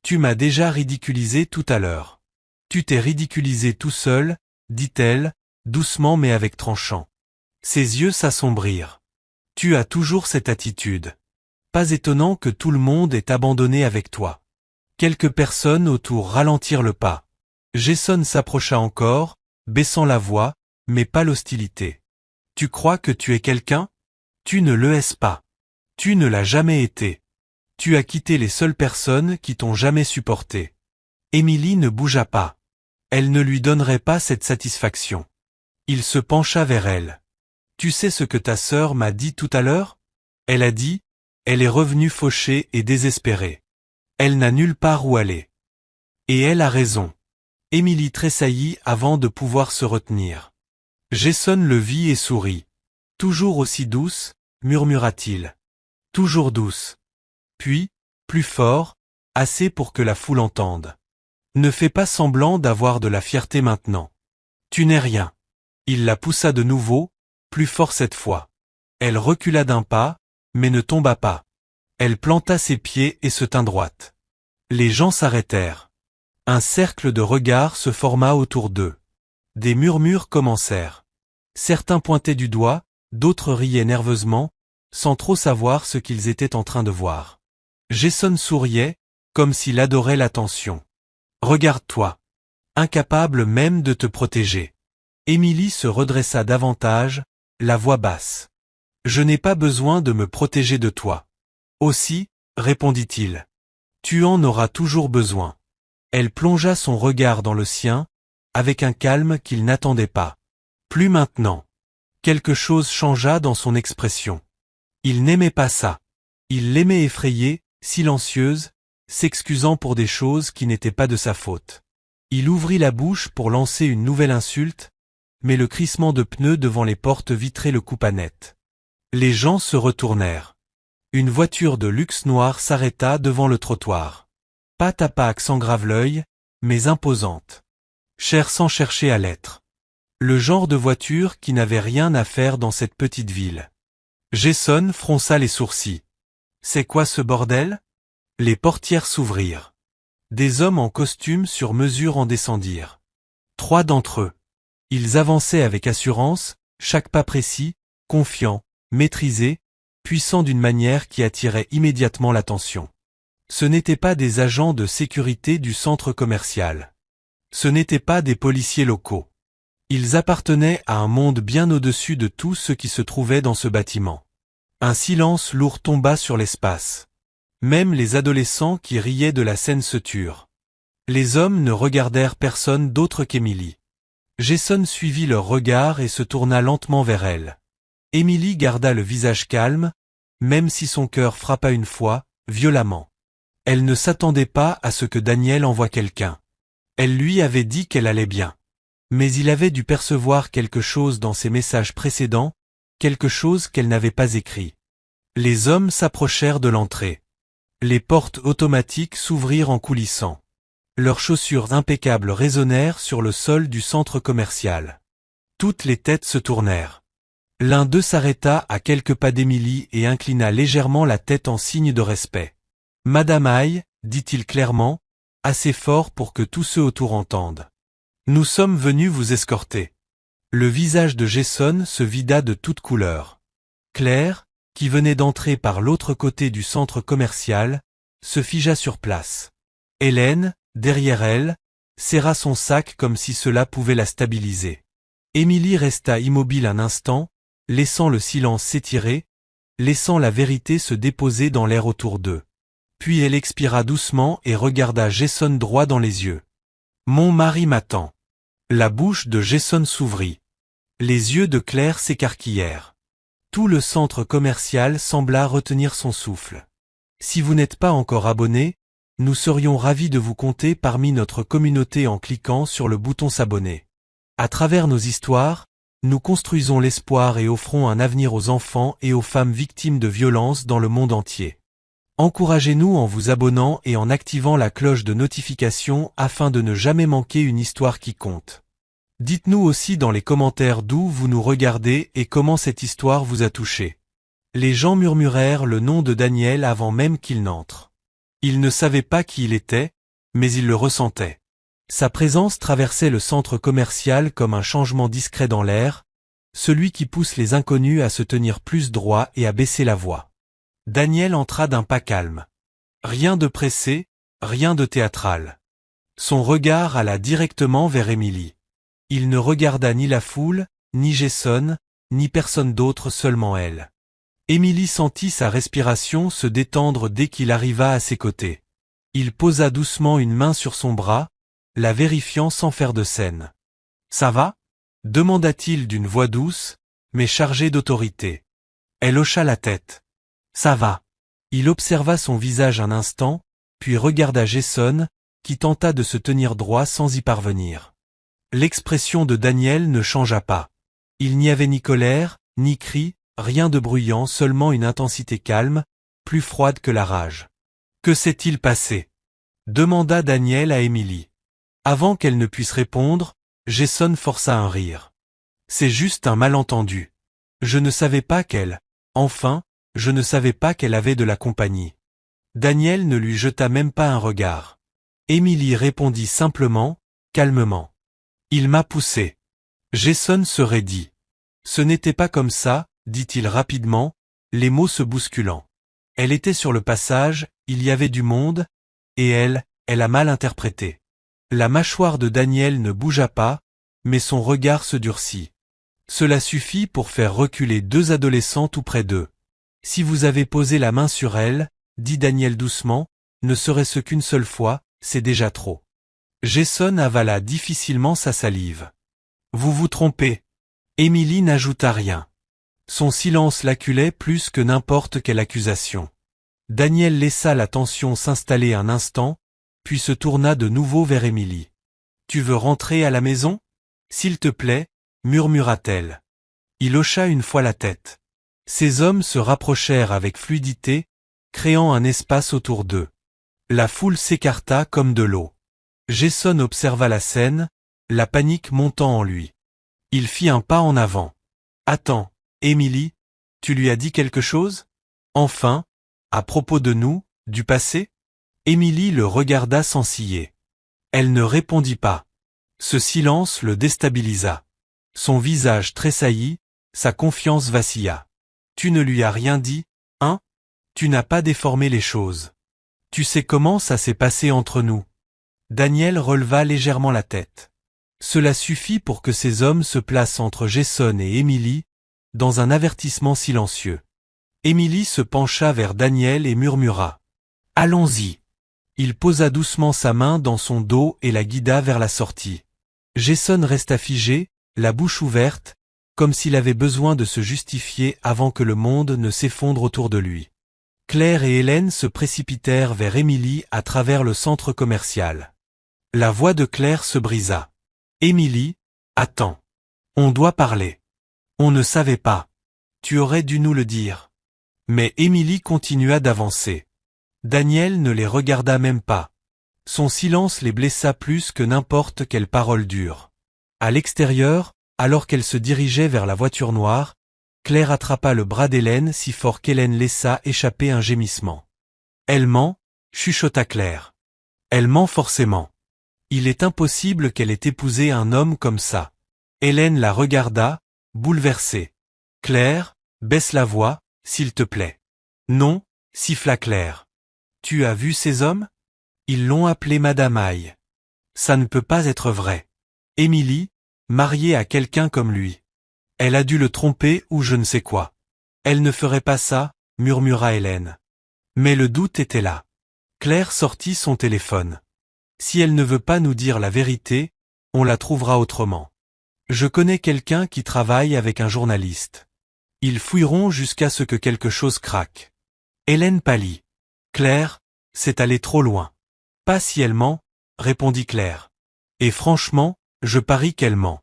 Tu m'as déjà ridiculisé tout à l'heure. »« Tu t'es ridiculisé tout seul, dit-elle, doucement mais avec tranchant. » Ses yeux s'assombrirent. « Tu as toujours cette attitude. Pas étonnant que tout le monde ait abandonné avec toi. » Quelques personnes autour ralentirent le pas. Jason s'approcha encore, baissant la voix, mais pas l'hostilité. « Tu crois que tu es quelqu'un? Tu ne le es pas. Tu ne l'as jamais été. Tu as quitté les seules personnes qui t'ont jamais supporté. » Émilie ne bougea pas. Elle ne lui donnerait pas cette satisfaction. Il se pencha vers elle. « Tu sais ce que ta sœur m'a dit tout à l'heure? » Elle a dit, elle est revenue fauchée et désespérée. Elle n'a nulle part où aller. Et elle a raison. Émilie tressaillit avant de pouvoir se retenir. Jason le vit et sourit. « Toujours aussi douce, murmura-t-il. Toujours douce. » Puis, plus fort, assez pour que la foule entende. « Ne fais pas semblant d'avoir de la fierté maintenant. Tu n'es rien. » Il la poussa de nouveau, plus fort cette fois. Elle recula d'un pas, mais ne tomba pas. Elle planta ses pieds et se tint droite. Les gens s'arrêtèrent. Un cercle de regards se forma autour d'eux. Des murmures commencèrent. Certains pointaient du doigt, d'autres riaient nerveusement, sans trop savoir ce qu'ils étaient en train de voir. Jason souriait, comme s'il adorait l'attention. « Regarde-toi. Incapable même de te protéger. » Émilie se redressa davantage, la voix basse. « Je n'ai pas besoin de me protéger de toi. » Aussi, répondit-il. Tu en auras toujours besoin. Elle plongea son regard dans le sien, avec un calme qu'il n'attendait pas. Plus maintenant. Quelque chose changea dans son expression. Il n'aimait pas ça. Il l'aimait effrayée, silencieuse, s'excusant pour des choses qui n'étaient pas de sa faute. Il ouvrit la bouche pour lancer une nouvelle insulte, mais le crissement de pneus devant les portes vitrées le coupa net. Les gens se retournèrent. Une voiture de luxe noire s'arrêta devant le trottoir. Pas à pas sans grave l'œil, mais imposante. Chère sans chercher à l'être. Le genre de voiture qui n'avait rien à faire dans cette petite ville. Jason fronça les sourcils. C'est quoi ce bordel? Les portières s'ouvrirent. Des hommes en costume sur mesure en descendirent. 3 d'entre eux. Ils avançaient avec assurance, chaque pas précis, confiant, maîtrisé, puissant d'une manière qui attirait immédiatement l'attention. Ce n'étaient pas des agents de sécurité du centre commercial. Ce n'étaient pas des policiers locaux. Ils appartenaient à un monde bien au-dessus de tout ce qui se trouvait dans ce bâtiment. Un silence lourd tomba sur l'espace. Même les adolescents qui riaient de la scène se turent. Les hommes ne regardèrent personne d'autre qu'Émilie. Jason suivit leur regard et se tourna lentement vers elle. Émilie garda le visage calme, même si son cœur frappa une fois, violemment. Elle ne s'attendait pas à ce que Daniel envoie quelqu'un. Elle lui avait dit qu'elle allait bien. Mais il avait dû percevoir quelque chose dans ses messages précédents, quelque chose qu'elle n'avait pas écrit. Les hommes s'approchèrent de l'entrée. Les portes automatiques s'ouvrirent en coulissant. Leurs chaussures impeccables résonnèrent sur le sol du centre commercial. Toutes les têtes se tournèrent. L'un d'eux s'arrêta à quelques pas d'Émilie et inclina légèrement la tête en signe de respect. « Madame Aïe, dit-il clairement, assez fort pour que tous ceux autour entendent. Nous sommes venus vous escorter. » Le visage de Jason se vida de toutes couleurs. Claire, qui venait d'entrer par l'autre côté du centre commercial, se figea sur place. Hélène, derrière elle, serra son sac comme si cela pouvait la stabiliser. Émilie resta immobile un instant, laissant le silence s'étirer, laissant la vérité se déposer dans l'air autour d'eux. Puis elle expira doucement et regarda Jason droit dans les yeux. « Mon mari m'attend. » La bouche de Jason s'ouvrit. Les yeux de Claire s'écarquillèrent. Tout le centre commercial sembla retenir son souffle. Si vous n'êtes pas encore abonné, nous serions ravis de vous compter parmi notre communauté en cliquant sur le bouton s'abonner. À travers nos histoires, nous construisons l'espoir et offrons un avenir aux enfants et aux femmes victimes de violences dans le monde entier. Encouragez-nous en vous abonnant et en activant la cloche de notification afin de ne jamais manquer une histoire qui compte. Dites-nous aussi dans les commentaires d'où vous nous regardez et comment cette histoire vous a touché. Les gens murmurèrent le nom de Daniel avant même qu'il n'entre. Ils ne savaient pas qui il était, mais ils le ressentaient. Sa présence traversait le centre commercial comme un changement discret dans l'air, celui qui pousse les inconnus à se tenir plus droit et à baisser la voix. Daniel entra d'un pas calme. Rien de pressé, rien de théâtral. Son regard alla directement vers Émilie. Il ne regarda ni la foule, ni Jason, ni personne d'autre, seulement elle. Émilie sentit sa respiration se détendre dès qu'il arriva à ses côtés. Il posa doucement une main sur son bras, la vérifiant sans faire de scène. « Ça va ?» demanda-t-il d'une voix douce, mais chargée d'autorité. Elle hocha la tête. « Ça va. » Il observa son visage un instant, puis regarda Jason, qui tenta de se tenir droit sans y parvenir. L'expression de Daniel ne changea pas. Il n'y avait ni colère, ni cri, rien de bruyant, seulement une intensité calme, plus froide que la rage. « Que s'est-il passé ?» demanda Daniel à Émilie. Avant qu'elle ne puisse répondre, Jason força un rire. « C'est juste un malentendu. Je ne savais pas qu'elle... Enfin, je ne savais pas qu'elle avait de la compagnie. » Daniel ne lui jeta même pas un regard. Émilie répondit simplement, calmement. « Il m'a poussé. » Jason se raidit. « Ce n'était pas comme ça, » dit-il rapidement, les mots se bousculant. Elle était sur le passage, il y avait du monde, et elle a mal interprété. La mâchoire de Daniel ne bougea pas, mais son regard se durcit. Cela suffit pour faire reculer deux adolescents tout près d'eux. Si vous avez posé la main sur elle, dit Daniel doucement, ne serait-ce qu'une seule fois, c'est déjà trop. Jason avala difficilement sa salive. Vous vous trompez. Émilie n'ajouta rien. Son silence l'acculait plus que n'importe quelle accusation. Daniel laissa la tension s'installer un instant, puis se tourna de nouveau vers Émilie. « Tu veux rentrer à la maison ? S'il te plaît, » murmura-t-elle. Il hocha une fois la tête. Ces hommes se rapprochèrent avec fluidité, créant un espace autour d'eux. La foule s'écarta comme de l'eau. Jason observa la scène, la panique montant en lui. Il fit un pas en avant. « Attends, Émilie, tu lui as dit quelque chose ? Enfin, à propos de nous, du passé ?» Émilie le regarda sans ciller. Elle ne répondit pas. Ce silence le déstabilisa. Son visage tressaillit, sa confiance vacilla. « Tu ne lui as rien dit, hein ? Tu n'as pas déformé les choses. Tu sais comment ça s'est passé entre nous ?» Daniel releva légèrement la tête. Cela suffit pour que ces hommes se placent entre Jason et Émilie, dans un avertissement silencieux. Émilie se pencha vers Daniel et murmura. « Allons-y. » Il posa doucement sa main dans son dos et la guida vers la sortie. Jason resta figé, la bouche ouverte, comme s'il avait besoin de se justifier avant que le monde ne s'effondre autour de lui. Claire et Hélène se précipitèrent vers Émilie à travers le centre commercial. La voix de Claire se brisa. « Émilie, attends. On doit parler. On ne savait pas. Tu aurais dû nous le dire. » Mais Émilie continua d'avancer. Daniel ne les regarda même pas. Son silence les blessa plus que n'importe quelle parole dure. À l'extérieur, alors qu'elle se dirigeait vers la voiture noire, Claire attrapa le bras d'Hélène si fort qu'Hélène laissa échapper un gémissement. Elle ment, chuchota Claire. Elle ment forcément. Il est impossible qu'elle ait épousé un homme comme ça. Hélène la regarda, bouleversée. Claire, baisse la voix, s'il te plaît. Non, siffla Claire. Tu as vu ces hommes? Ils l'ont appelée Madame Aïe. Ça ne peut pas être vrai. Émilie, mariée à quelqu'un comme lui. Elle a dû le tromper ou je ne sais quoi. Elle ne ferait pas ça, murmura Hélène. Mais le doute était là. Claire sortit son téléphone. Si elle ne veut pas nous dire la vérité, on la trouvera autrement. Je connais quelqu'un qui travaille avec un journaliste. Ils fouilleront jusqu'à ce que quelque chose craque. Hélène pâlit. Claire, c'est aller trop loin. Pas si elle ment, répondit Claire. Et franchement, je parie qu'elle ment.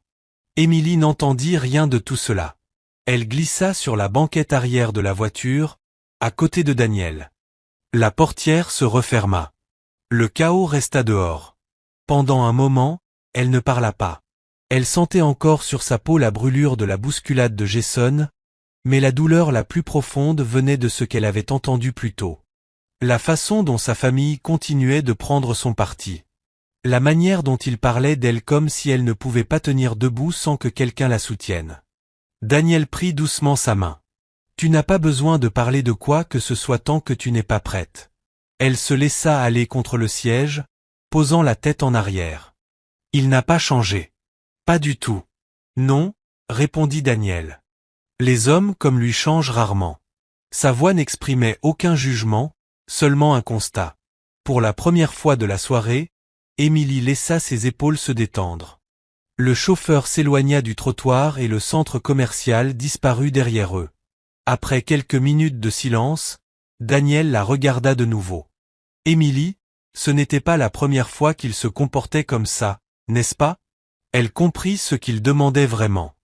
Émilie n'entendit rien de tout cela. Elle glissa sur la banquette arrière de la voiture, à côté de Daniel. La portière se referma. Le chaos resta dehors. Pendant un moment, elle ne parla pas. Elle sentait encore sur sa peau la brûlure de la bousculade de Jason, mais la douleur la plus profonde venait de ce qu'elle avait entendu plus tôt. La façon dont sa famille continuait de prendre son parti. La manière dont il parlait d'elle comme si elle ne pouvait pas tenir debout sans que quelqu'un la soutienne. Daniel prit doucement sa main. Tu n'as pas besoin de parler de quoi que ce soit tant que tu n'es pas prête. Elle se laissa aller contre le siège, posant la tête en arrière. Il n'a pas changé. Pas du tout. Non, répondit Daniel. Les hommes comme lui changent rarement. Sa voix n'exprimait aucun jugement, seulement un constat. Pour la première fois de la soirée, Émilie laissa ses épaules se détendre. Le chauffeur s'éloigna du trottoir et le centre commercial disparut derrière eux. Après quelques minutes de silence, Daniel la regarda de nouveau. Émilie, ce n'était pas la première fois qu'il se comportait comme ça, n'est-ce pas? Elle comprit ce qu'il demandait vraiment.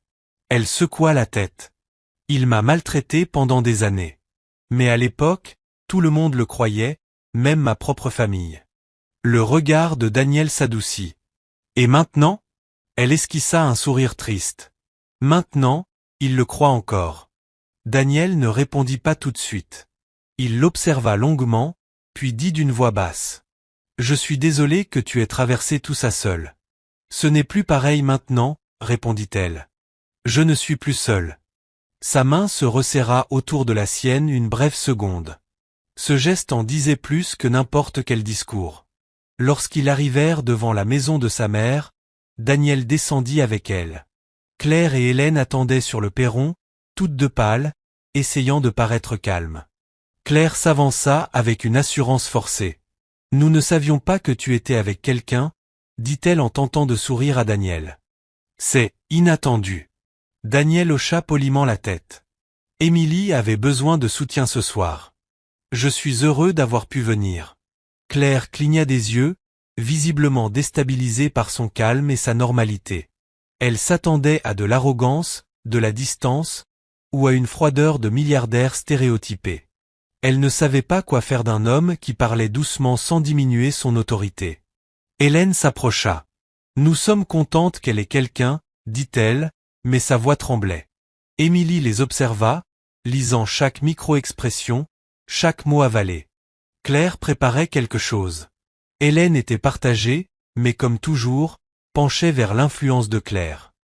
Elle secoua la tête. Il m'a maltraité pendant des années. Mais à l'époque, tout le monde le croyait, même ma propre famille. Le regard de Daniel s'adoucit. Et maintenant? Elle esquissa un sourire triste. Maintenant, il le croit encore. Daniel ne répondit pas tout de suite. Il l'observa longuement, puis dit d'une voix basse. Je suis désolé que tu aies traversé tout ça seule. Ce n'est plus pareil maintenant, répondit-elle. Je ne suis plus seule. Sa main se resserra autour de la sienne une brève seconde. Ce geste en disait plus que n'importe quel discours. Lorsqu'ils arrivèrent devant la maison de sa mère, Daniel descendit avec elle. Claire et Hélène attendaient sur le perron, toutes deux pâles, essayant de paraître calmes. Claire s'avança avec une assurance forcée. « Nous ne savions pas que tu étais avec quelqu'un, » dit-elle en tentant de sourire à Daniel. « C'est inattendu. » Daniel hocha poliment la tête. Émilie avait besoin de soutien ce soir. « Je suis heureux d'avoir pu venir. » Claire cligna des yeux, visiblement déstabilisée par son calme et sa normalité. Elle s'attendait à de l'arrogance, de la distance, ou à une froideur de milliardaire stéréotypée. Elle ne savait pas quoi faire d'un homme qui parlait doucement sans diminuer son autorité. Hélène s'approcha. « Nous sommes contentes qu'elle ait quelqu'un, » dit-elle, mais sa voix tremblait. Émilie les observa, lisant chaque micro-expression, chaque mot avalé. Claire préparait quelque chose. Hélène était partagée, mais comme toujours, penchait vers l'influence de Claire.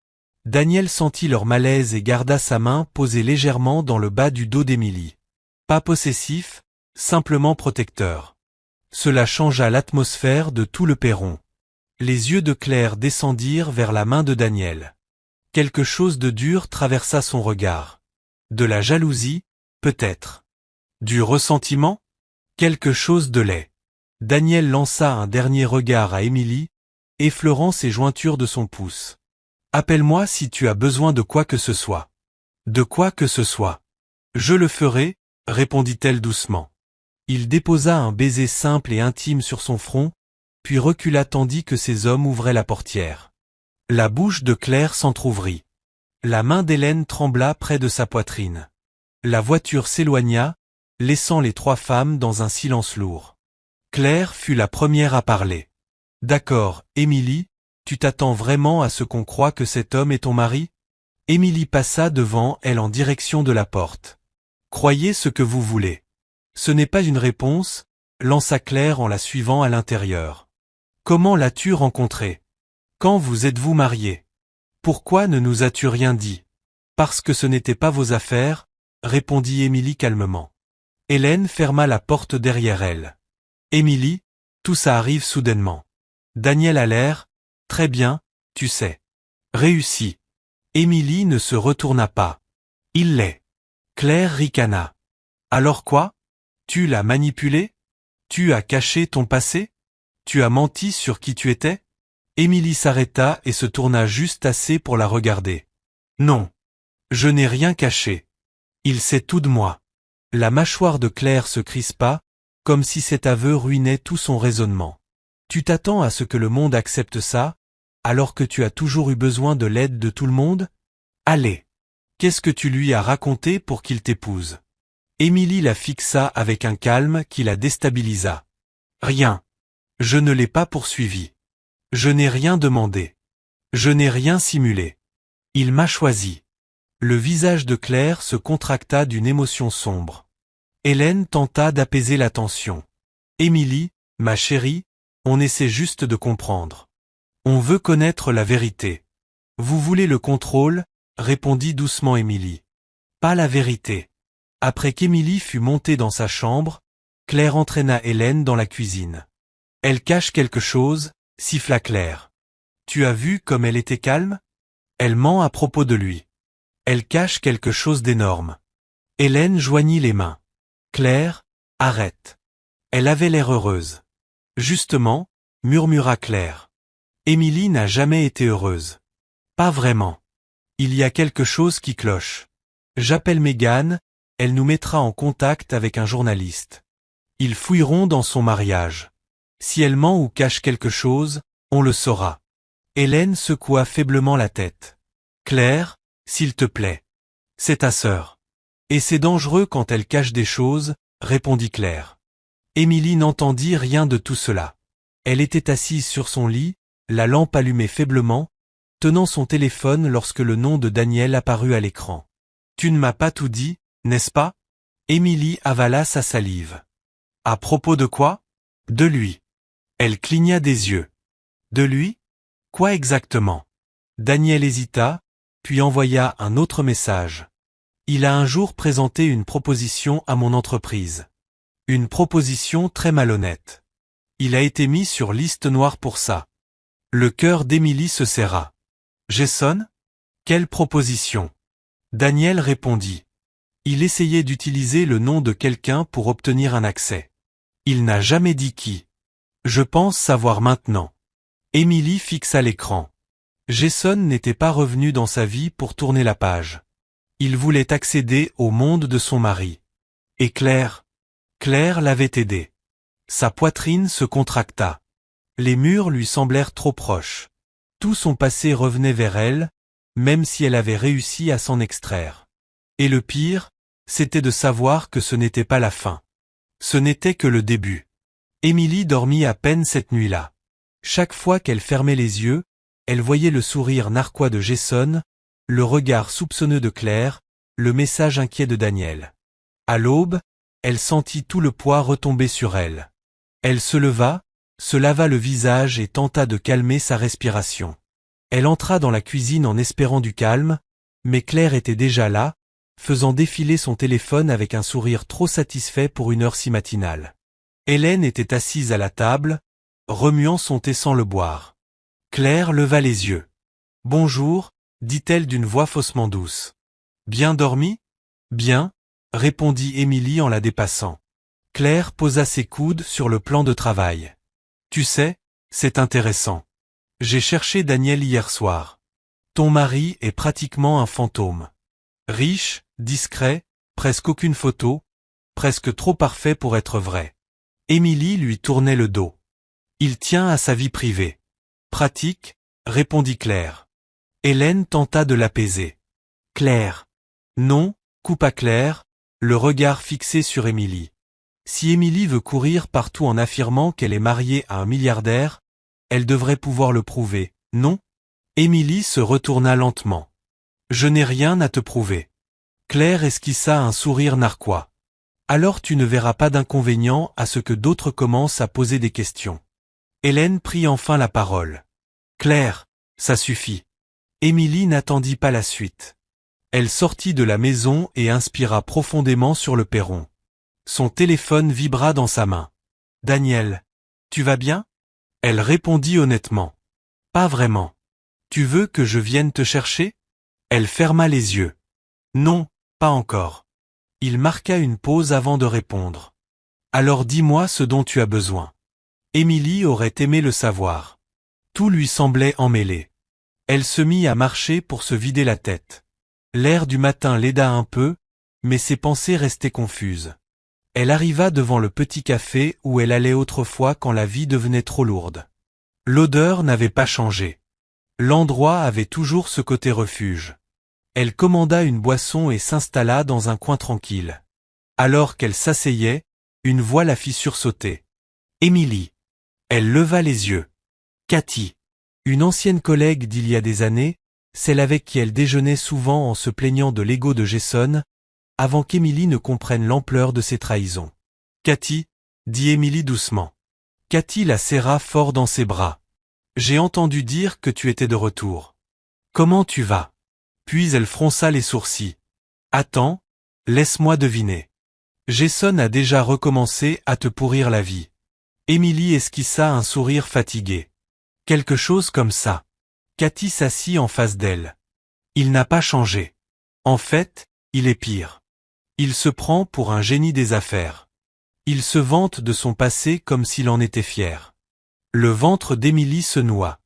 Daniel sentit leur malaise et garda sa main posée légèrement dans le bas du dos d'Émilie. Pas possessif, simplement protecteur. Cela changea l'atmosphère de tout le perron. Les yeux de Claire descendirent vers la main de Daniel. Quelque chose de dur traversa son regard. De la jalousie, peut-être. Du ressentiment? Quelque chose de laid. Daniel lança un dernier regard à Émilie, effleurant ses jointures de son pouce. « Appelle-moi si tu as besoin de quoi que ce soit. »« De quoi que ce soit. »« Je le ferai, » répondit-elle doucement. Il déposa un baiser simple et intime sur son front, puis recula tandis que ses hommes ouvraient la portière. La bouche de Claire s'entr'ouvrit. La main d'Hélène trembla près de sa poitrine. La voiture s'éloigna, laissant les trois femmes dans un silence lourd. Claire fut la première à parler. « D'accord, Émilie, tu t'attends vraiment à ce qu'on croie que cet homme est ton mari? Émilie passa devant elle en direction de la porte. Croyez ce que vous voulez. Ce n'est pas une réponse, lança Claire en la suivant à l'intérieur. Comment l'as-tu rencontré? Quand vous êtes-vous mariés? Pourquoi ne nous as-tu rien dit? Parce que ce n'était pas vos affaires, répondit Émilie calmement. Hélène ferma la porte derrière elle. Émilie, tout ça arrive soudainement. Daniel a l'air, très bien, tu sais. Réussi. Émilie ne se retourna pas. Il l'est. Claire ricana. Alors quoi? Tu l'as manipulé? Tu as caché ton passé? Tu as menti sur qui tu étais? Émilie s'arrêta et se tourna juste assez pour la regarder. Non. Je n'ai rien caché. Il sait tout de moi. La mâchoire de Claire se crispa, comme si cet aveu ruinait tout son raisonnement. Tu t'attends à ce que le monde accepte ça, alors que tu as toujours eu besoin de l'aide de tout le monde? Allez. Qu'est-ce que tu lui as raconté pour qu'il t'épouse? Émilie la fixa avec un calme qui la déstabilisa. Rien. Je ne l'ai pas poursuivi. Je n'ai rien demandé. Je n'ai rien simulé. Il m'a choisi. Le visage de Claire se contracta d'une émotion sombre. Hélène tenta d'apaiser la tension. Émilie, ma chérie, on essaie juste de comprendre. On veut connaître la vérité. Vous voulez le contrôle, répondit doucement Émilie. Pas la vérité. Après qu'Émilie fut montée dans sa chambre, Claire entraîna Hélène dans la cuisine. Elle cache quelque chose, siffla Claire. Tu as vu comme elle était calme? Elle ment à propos de lui. Elle cache quelque chose d'énorme. Hélène joignit les mains. Claire, arrête. Elle avait l'air heureuse. Justement, murmura Claire. Émilie n'a jamais été heureuse. Pas vraiment. Il y a quelque chose qui cloche. J'appelle Mégane, elle nous mettra en contact avec un journaliste. Ils fouilleront dans son mariage. Si elle ment ou cache quelque chose, on le saura. Hélène secoua faiblement la tête. Claire, s'il te plaît. C'est ta sœur. Et c'est dangereux quand elle cache des choses, répondit Claire. Émilie n'entendit rien de tout cela. Elle était assise sur son lit, la lampe allumée faiblement, tenant son téléphone lorsque le nom de Daniel apparut à l'écran. Tu ne m'as pas tout dit, n'est-ce pas? Émilie avala sa salive. À propos de quoi? De lui. Elle cligna des yeux. De lui? Quoi exactement? Daniel hésita, puis envoya un autre message. Il a un jour présenté une proposition à mon entreprise. Une proposition très malhonnête. Il a été mis sur liste noire pour ça. Le cœur d'Émilie se serra. Jason? Quelle proposition? Daniel répondit. Il essayait d'utiliser le nom de quelqu'un pour obtenir un accès. Il n'a jamais dit qui. Je pense savoir maintenant. Émilie fixa l'écran. Jason n'était pas revenu dans sa vie pour tourner la page. Il voulait accéder au monde de son mari. Et Claire l'avait aidé. Sa poitrine se contracta. Les murs lui semblèrent trop proches. Tout son passé revenait vers elle, même si elle avait réussi à s'en extraire. Et le pire, c'était de savoir que ce n'était pas la fin. Ce n'était que le début. Émilie dormit à peine cette nuit-là. Chaque fois qu'elle fermait les yeux, elle voyait le sourire narquois de Jason, le regard soupçonneux de Claire, le message inquiet de Daniel. À l'aube, elle sentit tout le poids retomber sur elle. Elle se leva, se lava le visage et tenta de calmer sa respiration. Elle entra dans la cuisine en espérant du calme, mais Claire était déjà là, faisant défiler son téléphone avec un sourire trop satisfait pour une heure si matinale. Hélène était assise à la table, remuant son thé sans le boire. Claire leva les yeux. « Bonjour », dit-elle d'une voix faussement douce. « Bien dormi ? » »« Bien », répondit Émilie en la dépassant. Claire posa ses coudes sur le plan de travail. « Tu sais, c'est intéressant. J'ai cherché Daniel hier soir. Ton mari est pratiquement un fantôme. Riche, discret, presque aucune photo, presque trop parfait pour être vrai. » Émilie lui tournait le dos. « Il tient à sa vie privée. »« Pratique », répondit Claire. Hélène tenta de l'apaiser. « Claire. »« Non », coupa Claire, le regard fixé sur Émilie. Si Émilie veut courir partout en affirmant qu'elle est mariée à un milliardaire, elle devrait pouvoir le prouver, non? Émilie se retourna lentement. Je n'ai rien à te prouver. Claire esquissa un sourire narquois. Alors tu ne verras pas d'inconvénient à ce que d'autres commencent à poser des questions. Hélène prit enfin la parole. Claire, ça suffit. Émilie n'attendit pas la suite. Elle sortit de la maison et inspira profondément sur le perron. Son téléphone vibra dans sa main. Daniel, tu vas bien? Elle répondit honnêtement. Pas vraiment. Tu veux que je vienne te chercher? Elle ferma les yeux. Non, pas encore. Il marqua une pause avant de répondre. Alors dis-moi ce dont tu as besoin. Émilie aurait aimé le savoir. Tout lui semblait emmêlé. Elle se mit à marcher pour se vider la tête. L'air du matin l'aida un peu, mais ses pensées restaient confuses. Elle arriva devant le petit café où elle allait autrefois quand la vie devenait trop lourde. L'odeur n'avait pas changé. L'endroit avait toujours ce côté refuge. Elle commanda une boisson et s'installa dans un coin tranquille. Alors qu'elle s'asseyait, une voix la fit sursauter. Émilie. Elle leva les yeux. Cathy. Une ancienne collègue d'il y a des années, celle avec qui elle déjeunait souvent en se plaignant de l'ego de Jason, avant qu'Émilie ne comprenne l'ampleur de ses trahisons. Cathy, dit Émilie doucement. Cathy la serra fort dans ses bras. J'ai entendu dire que tu étais de retour. Comment tu vas? Puis elle fronça les sourcils. Attends, laisse-moi deviner. Jason a déjà recommencé à te pourrir la vie. Émilie esquissa un sourire fatigué. Quelque chose comme ça. Cathy s'assit en face d'elle. Il n'a pas changé. En fait, il est pire. Il se prend pour un génie des affaires. Il se vante de son passé comme s'il en était fier. Le ventre d'Émilie se noua.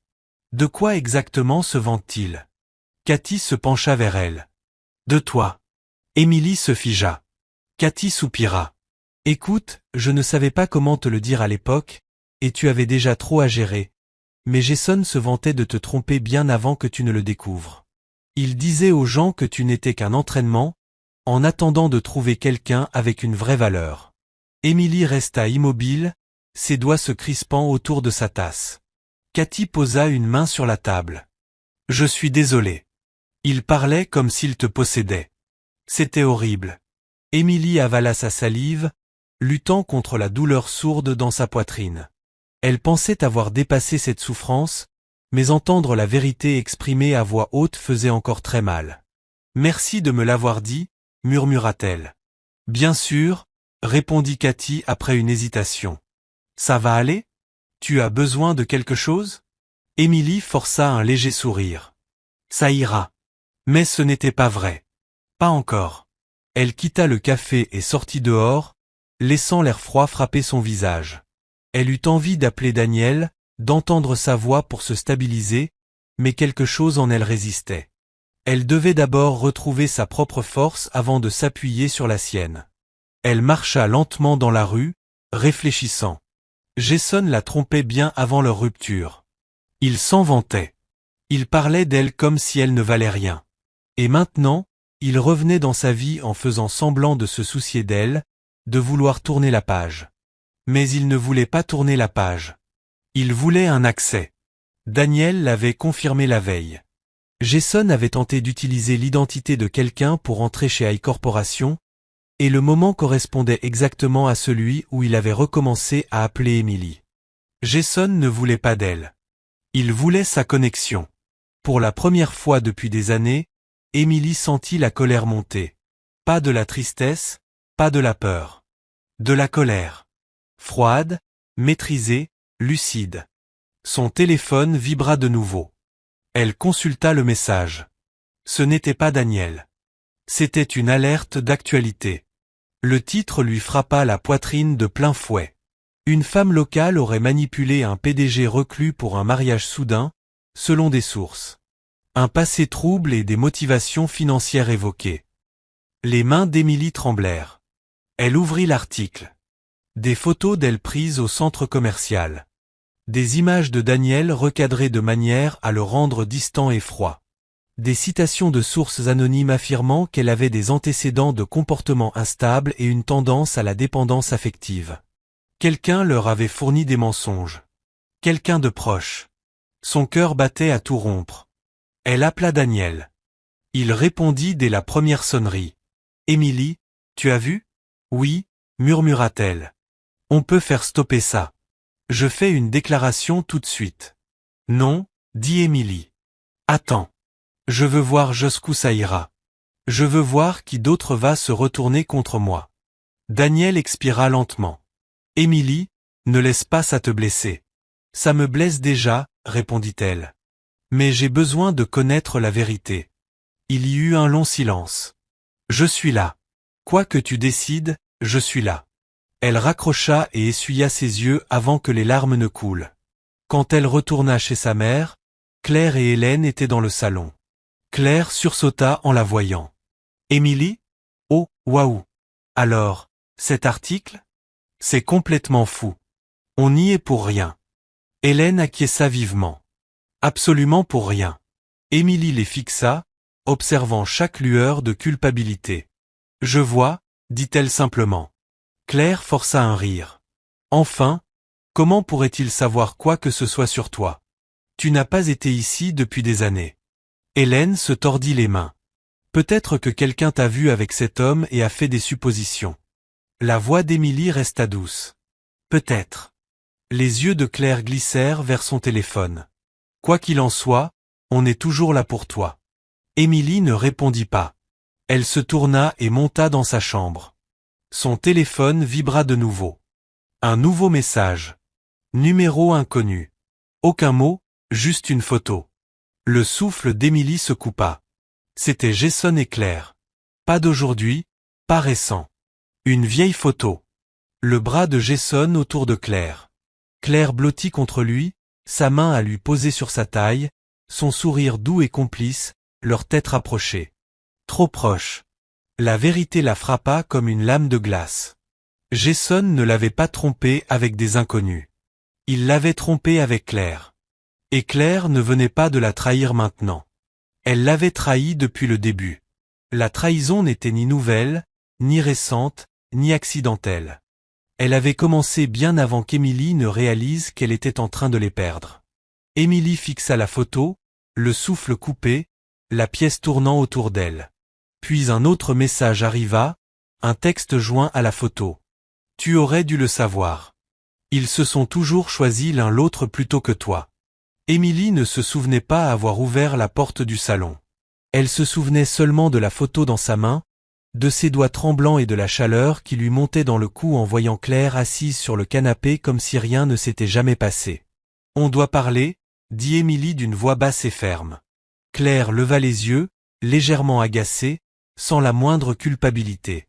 De quoi exactement se vante-t-il? Cathy se pencha vers elle. De toi. Émilie se figea. Cathy soupira. Écoute, je ne savais pas comment te le dire à l'époque, et tu avais déjà trop à gérer. Mais Jason se vantait de te tromper bien avant que tu ne le découvres. Il disait aux gens que tu n'étais qu'un entraînement, en attendant de trouver quelqu'un avec une vraie valeur. Émilie resta immobile, ses doigts se crispant autour de sa tasse. Cathy posa une main sur la table. Je suis désolé. Il parlait comme s'il te possédait. C'était horrible. Émilie avala sa salive, luttant contre la douleur sourde dans sa poitrine. Elle pensait avoir dépassé cette souffrance, mais entendre la vérité exprimée à voix haute faisait encore très mal. Merci de me l'avoir dit, murmura-t-elle. Bien sûr, répondit Cathy après une hésitation. Ça va aller? Tu as besoin de quelque chose? Émilie força un léger sourire. Ça ira. Mais ce n'était pas vrai. Pas encore. Elle quitta le café et sortit dehors, laissant l'air froid frapper son visage. Elle eut envie d'appeler Daniel, d'entendre sa voix pour se stabiliser, mais quelque chose en elle résistait. Elle devait d'abord retrouver sa propre force avant de s'appuyer sur la sienne. Elle marcha lentement dans la rue, réfléchissant. Jason la trompait bien avant leur rupture. Il s'en vantait. Il parlait d'elle comme si elle ne valait rien. Et maintenant, il revenait dans sa vie en faisant semblant de se soucier d'elle, de vouloir tourner la page. Mais il ne voulait pas tourner la page. Il voulait un accès. Daniel l'avait confirmé la veille. Jason avait tenté d'utiliser l'identité de quelqu'un pour entrer chez iCorporation, et le moment correspondait exactement à celui où il avait recommencé à appeler Émilie. Jason ne voulait pas d'elle. Il voulait sa connexion. Pour la première fois depuis des années, Émilie sentit la colère monter. Pas de la tristesse, pas de la peur. De la colère. Froide, maîtrisée, lucide. Son téléphone vibra de nouveau. Elle consulta le message. Ce n'était pas Daniel. C'était une alerte d'actualité. Le titre lui frappa la poitrine de plein fouet. Une femme locale aurait manipulé un PDG reclus pour un mariage soudain, selon des sources. Un passé trouble et des motivations financières évoquées. Les mains d'Émilie tremblèrent. Elle ouvrit l'article. Des photos d'elle prises au centre commercial. Des images de Daniel recadrées de manière à le rendre distant et froid. Des citations de sources anonymes affirmant qu'elle avait des antécédents de comportement instable et une tendance à la dépendance affective. Quelqu'un leur avait fourni des mensonges. Quelqu'un de proche. Son cœur battait à tout rompre. Elle appela Daniel. Il répondit dès la première sonnerie. Émilie, tu as vu? Oui, murmura-t-elle. On peut faire stopper ça. Je fais une déclaration tout de suite. Non, dit Émilie. Attends. Je veux voir jusqu'où ça ira. Je veux voir qui d'autre va se retourner contre moi. Daniel expira lentement. Émilie, ne laisse pas ça te blesser. Ça me blesse déjà, répondit-elle. Mais j'ai besoin de connaître la vérité. Il y eut un long silence. Je suis là. Quoi que tu décides, je suis là. Elle raccrocha et essuya ses yeux avant que les larmes ne coulent. Quand elle retourna chez sa mère, Claire et Hélène étaient dans le salon. Claire sursauta en la voyant. Émilie? Oh, waouh! Alors, cet article? C'est complètement fou. On n'y est pour rien. Hélène acquiesça vivement. Absolument pour rien. Émilie les fixa, observant chaque lueur de culpabilité. Je vois, dit-elle simplement. Claire força un rire. Enfin, comment pourrait-il savoir quoi que ce soit sur toi? Tu n'as pas été ici depuis des années. Hélène se tordit les mains. Peut-être que quelqu'un t'a vu avec cet homme et a fait des suppositions. La voix d'Émilie resta douce. Peut-être. Les yeux de Claire glissèrent vers son téléphone. Quoi qu'il en soit, on est toujours là pour toi. Émilie ne répondit pas. Elle se tourna et monta dans sa chambre. Son téléphone vibra de nouveau. Un nouveau message. Numéro inconnu. Aucun mot, juste une photo. Le souffle d'Émilie se coupa. C'était Jason et Claire. Pas d'aujourd'hui, pas récent. Une vieille photo. Le bras de Jason autour de Claire. Claire blottit contre lui, sa main à lui poser sur sa taille, son sourire doux et complice, leur tête rapprochée. Trop proche. La vérité la frappa comme une lame de glace. Jason ne l'avait pas trompée avec des inconnus. Il l'avait trompée avec Claire. Et Claire ne venait pas de la trahir maintenant. Elle l'avait trahi depuis le début. La trahison n'était ni nouvelle, ni récente, ni accidentelle. Elle avait commencé bien avant qu'Émilie ne réalise qu'elle était en train de les perdre. Émilie fixa la photo, le souffle coupé, la pièce tournant autour d'elle. Puis un autre message arriva, un texte joint à la photo. Tu aurais dû le savoir. Ils se sont toujours choisis l'un l'autre plutôt que toi. Émilie ne se souvenait pas avoir ouvert la porte du salon. Elle se souvenait seulement de la photo dans sa main, de ses doigts tremblants et de la chaleur qui lui montait dans le cou en voyant Claire assise sur le canapé comme si rien ne s'était jamais passé. On doit parler, dit Émilie d'une voix basse et ferme. Claire leva les yeux, légèrement agacée, sans la moindre culpabilité.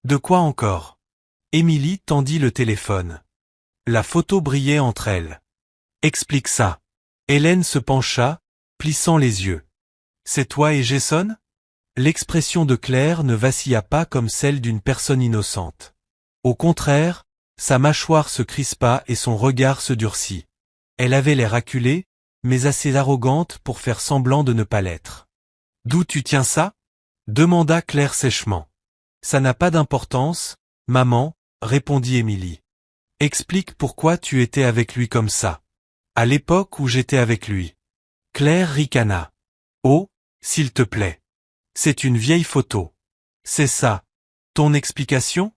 De quoi encore? Émilie tendit le téléphone. La photo brillait entre elles. Explique ça. Hélène se pencha, plissant les yeux. C'est toi et Jason? L'expression de Claire ne vacilla pas comme celle d'une personne innocente. Au contraire, sa mâchoire se crispa et son regard se durcit. Elle avait l'air acculée, mais assez arrogante pour faire semblant de ne pas l'être. D'où tu tiens ça? Demanda Claire sèchement. Ça n'a pas d'importance, maman, répondit Émilie. Explique pourquoi tu étais avec lui comme ça. À l'époque où j'étais avec lui. Claire ricana. Oh, s'il te plaît. C'est une vieille photo. C'est ça. Ton explication?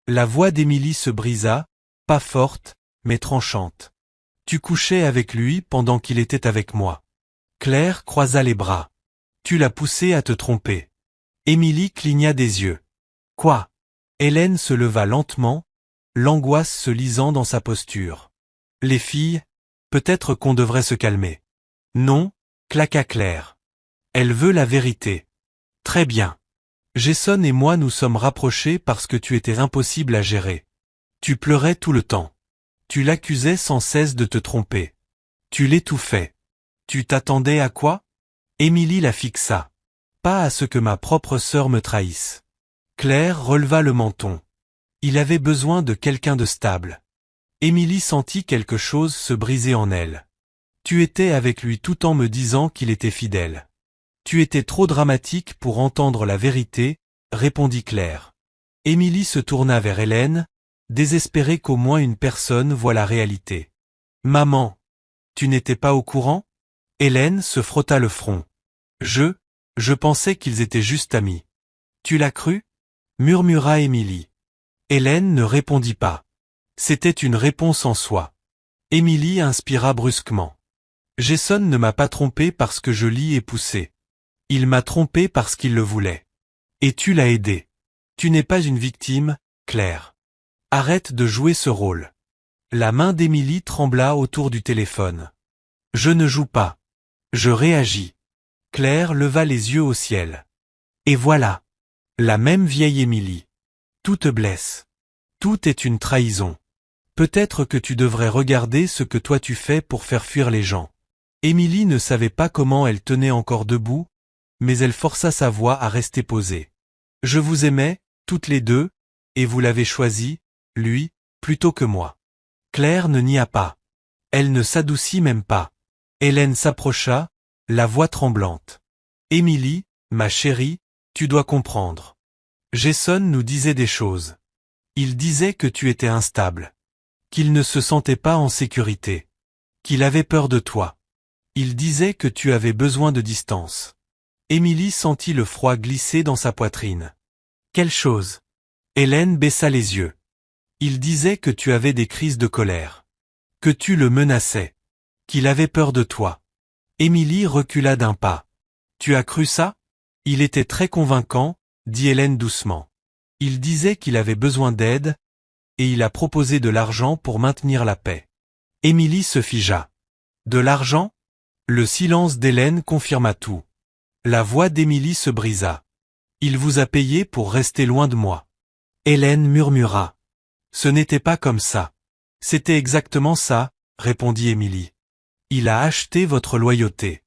La voix d'Émilie se brisa, pas forte, mais tranchante. Tu couchais avec lui pendant qu'il était avec moi. Claire croisa les bras. Tu l'as poussé à te tromper. Émilie cligna des yeux. Quoi? Hélène se leva lentement, l'angoisse se lisant dans sa posture. Les filles, peut-être qu'on devrait se calmer. Non, claqua Claire. Elle veut la vérité. Très bien. Jason et moi nous sommes rapprochés parce que tu étais impossible à gérer. Tu pleurais tout le temps. Tu l'accusais sans cesse de te tromper. Tu l'étouffais. Tu t'attendais à quoi? Émilie la fixa. Pas à ce que ma propre sœur me trahisse. Claire releva le menton. Il avait besoin de quelqu'un de stable. Émilie sentit quelque chose se briser en elle. Tu étais avec lui tout en me disant qu'il était fidèle. Tu étais trop dramatique pour entendre la vérité, répondit Claire. Émilie se tourna vers Hélène, désespérée qu'au moins une personne voie la réalité. Maman, tu n'étais pas au courant? Hélène se frotta le front. Je pensais qu'ils étaient juste amis. Tu l'as cru? Murmura Émilie. Hélène ne répondit pas. C'était une réponse en soi. Émilie inspira brusquement. Jason ne m'a pas trompé parce que je l'y ai poussé. Il m'a trompé parce qu'il le voulait. Et tu l'as aidé. Tu n'es pas une victime, Claire. Arrête de jouer ce rôle. La main d'Émilie trembla autour du téléphone. Je ne joue pas. Je réagis. Claire leva les yeux au ciel. Et voilà. La même vieille Émilie. Tout te blesse. Tout est une trahison. Peut-être que tu devrais regarder ce que toi tu fais pour faire fuir les gens. Émilie ne savait pas comment elle tenait encore debout, mais elle força sa voix à rester posée. Je vous aimais, toutes les deux, et vous l'avez choisi, lui, plutôt que moi. Claire ne nia pas. Elle ne s'adoucit même pas. Hélène s'approcha, la voix tremblante. Émilie, ma chérie, tu dois comprendre. Jason nous disait des choses. Il disait que tu étais instable. Qu'il ne se sentait pas en sécurité. Qu'il avait peur de toi. Il disait que tu avais besoin de distance. Émilie sentit le froid glisser dans sa poitrine. Quelle chose? Hélène baissa les yeux. Il disait que tu avais des crises de colère. Que tu le menaçais. Qu'il avait peur de toi. Émilie recula d'un pas. Tu as cru ça? Il était très convaincant, dit Hélène doucement. Il disait qu'il avait besoin d'aide, et il a proposé de l'argent pour maintenir la paix. Émilie se figea. De l'argent? Le silence d'Hélène confirma tout. La voix d'Émilie se brisa. Il vous a payé pour rester loin de moi. Hélène murmura. Ce n'était pas comme ça. C'était exactement ça, répondit Émilie. Il a acheté votre loyauté.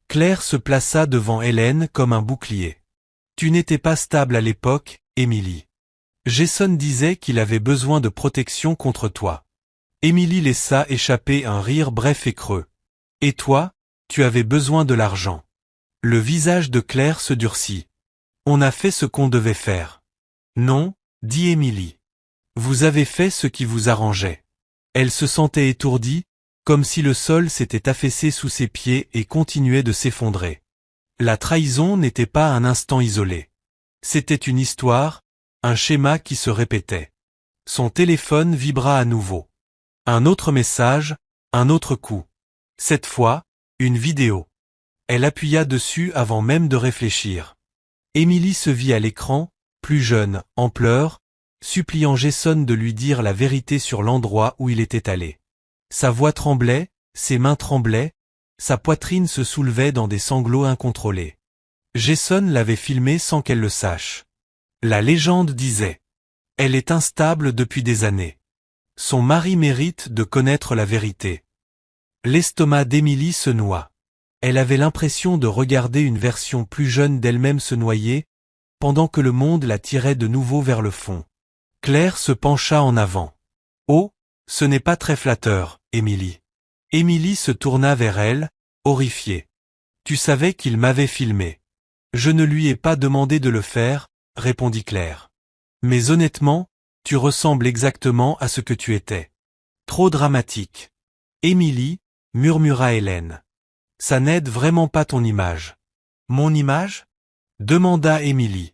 Claire se plaça devant Hélène comme un bouclier. Tu n'étais pas stable à l'époque, Émilie. Jason disait qu'il avait besoin de protection contre toi. Émilie laissa échapper un rire bref et creux. Et toi, tu avais besoin de l'argent. Le visage de Claire se durcit. On a fait ce qu'on devait faire. Non, dit Émilie. Vous avez fait ce qui vous arrangeait. Elle se sentait étourdie, comme si le sol s'était affaissé sous ses pieds et continuait de s'effondrer. La trahison n'était pas un instant isolé. C'était une histoire, un schéma qui se répétait. Son téléphone vibra à nouveau. Un autre message, un autre coup. Cette fois, une vidéo. Elle appuya dessus avant même de réfléchir. Émilie se vit à l'écran, plus jeune, en pleurs, suppliant Jason de lui dire la vérité sur l'endroit où il était allé. Sa voix tremblait, ses mains tremblaient, sa poitrine se soulevait dans des sanglots incontrôlés. Jason l'avait filmée sans qu'elle le sache. La légende disait. Elle est instable depuis des années. Son mari mérite de connaître la vérité. L'estomac d'Émilie se noua. Elle avait l'impression de regarder une version plus jeune d'elle-même se noyer, pendant que le monde la tirait de nouveau vers le fond. Claire se pencha en avant. Oh, ce n'est pas très flatteur, Émilie. Émilie se tourna vers elle, horrifiée. Tu savais qu'il m'avait filmé. Je ne lui ai pas demandé de le faire, répondit Claire. Mais honnêtement, tu ressembles exactement à ce que tu étais. Trop dramatique. Émilie, murmura Hélène. Ça n'aide vraiment pas ton image. Mon image? Demanda Émilie.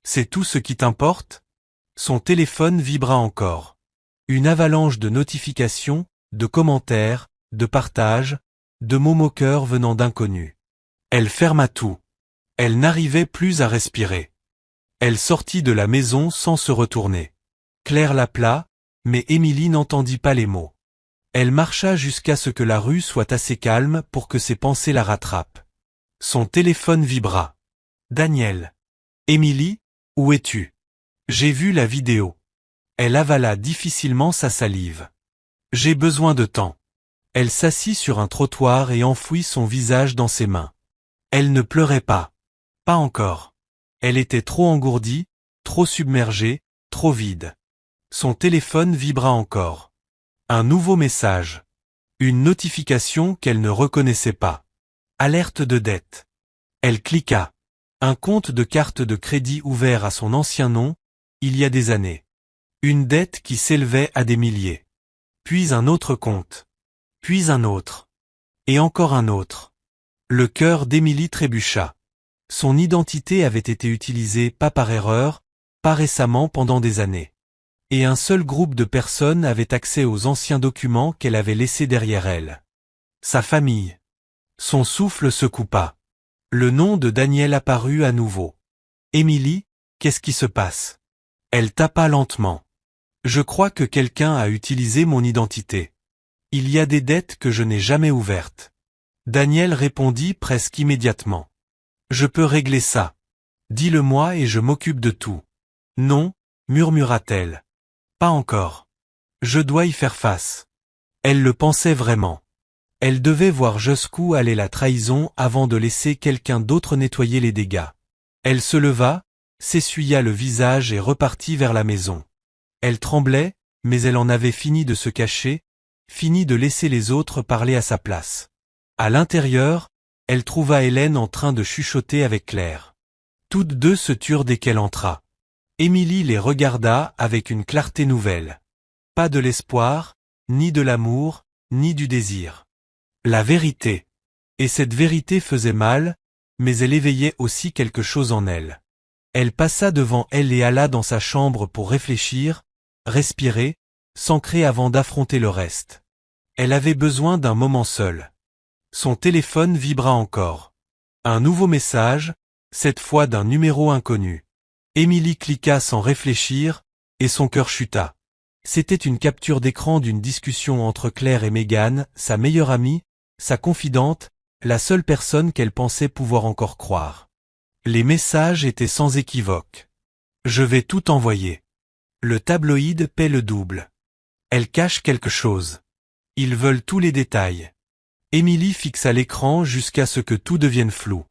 C'est tout ce qui t'importe? Son téléphone vibra encore. Une avalanche de notifications, de commentaires, de partages, de mots moqueurs venant d'inconnus. Elle ferma tout. Elle n'arrivait plus à respirer. Elle sortit de la maison sans se retourner. Claire l'appela, mais Émilie n'entendit pas les mots. Elle marcha jusqu'à ce que la rue soit assez calme pour que ses pensées la rattrapent. Son téléphone vibra. Daniel. Émilie, où es-tu? J'ai vu la vidéo. Elle avala difficilement sa salive. J'ai besoin de temps. Elle s'assit sur un trottoir et enfouit son visage dans ses mains. Elle ne pleurait pas. Pas encore. Elle était trop engourdie, trop submergée, trop vide. Son téléphone vibra encore. Un nouveau message. Une notification qu'elle ne reconnaissait pas. Alerte de dette. Elle cliqua. Un compte de carte de crédit ouvert à son ancien nom, il y a des années. Une dette qui s'élevait à des milliers. Puis un autre compte. Puis un autre. Et encore un autre. Le cœur d'Émilie trébucha. Son identité avait été utilisée pas par erreur, pas récemment pendant des années. Et un seul groupe de personnes avait accès aux anciens documents qu'elle avait laissés derrière elle. Sa famille. Son souffle se coupa. Le nom de Daniel apparut à nouveau. Émilie, qu'est-ce qui se passe? Elle tapa lentement. Je crois que quelqu'un a utilisé mon identité. Il y a des dettes que je n'ai jamais ouvertes. Daniel répondit presque immédiatement. Je peux régler ça. Dis-le-moi et je m'occupe de tout. Non, murmura-t-elle. Pas encore. Je dois y faire face. Elle le pensait vraiment. Elle devait voir jusqu'où allait la trahison avant de laisser quelqu'un d'autre nettoyer les dégâts. Elle se leva, s'essuya le visage et repartit vers la maison. Elle tremblait, mais elle en avait fini de se cacher, fini de laisser les autres parler à sa place. À l'intérieur, elle trouva Hélène en train de chuchoter avec Claire. Toutes deux se turent dès qu'elle entra. Émilie les regarda avec une clarté nouvelle. Pas de l'espoir, ni de l'amour, ni du désir. La vérité. Et cette vérité faisait mal, mais elle éveillait aussi quelque chose en elle. Elle passa devant elle et alla dans sa chambre pour réfléchir, respirer, s'ancrer avant d'affronter le reste. Elle avait besoin d'un moment seul. Son téléphone vibra encore. Un nouveau message, cette fois d'un numéro inconnu. Émilie cliqua sans réfléchir, et son cœur chuta. C'était une capture d'écran d'une discussion entre Claire et Megan, sa meilleure amie, sa confidente, la seule personne qu'elle pensait pouvoir encore croire. Les messages étaient sans équivoque. Je vais tout envoyer. Le tabloïd paie le double. Elle cache quelque chose. Ils veulent tous les détails. Émilie fixa l'écran jusqu'à ce que tout devienne flou.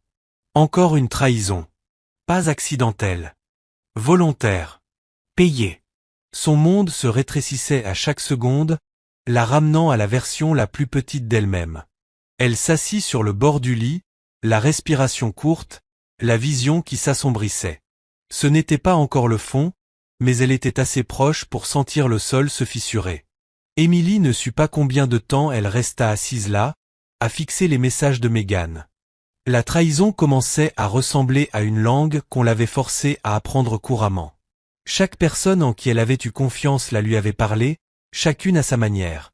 Encore une trahison. Pas accidentelle. Volontaire. Payée. Son monde se rétrécissait à chaque seconde, la ramenant à la version la plus petite d'elle-même. Elle s'assit sur le bord du lit, la respiration courte, la vision qui s'assombrissait. Ce n'était pas encore le fond, mais elle était assez proche pour sentir le sol se fissurer. Émilie ne sut pas combien de temps elle resta assise là, à fixer les messages de Megan. La trahison commençait à ressembler à une langue qu'on l'avait forcée à apprendre couramment. Chaque personne en qui elle avait eu confiance la lui avait parlé, chacune à sa manière.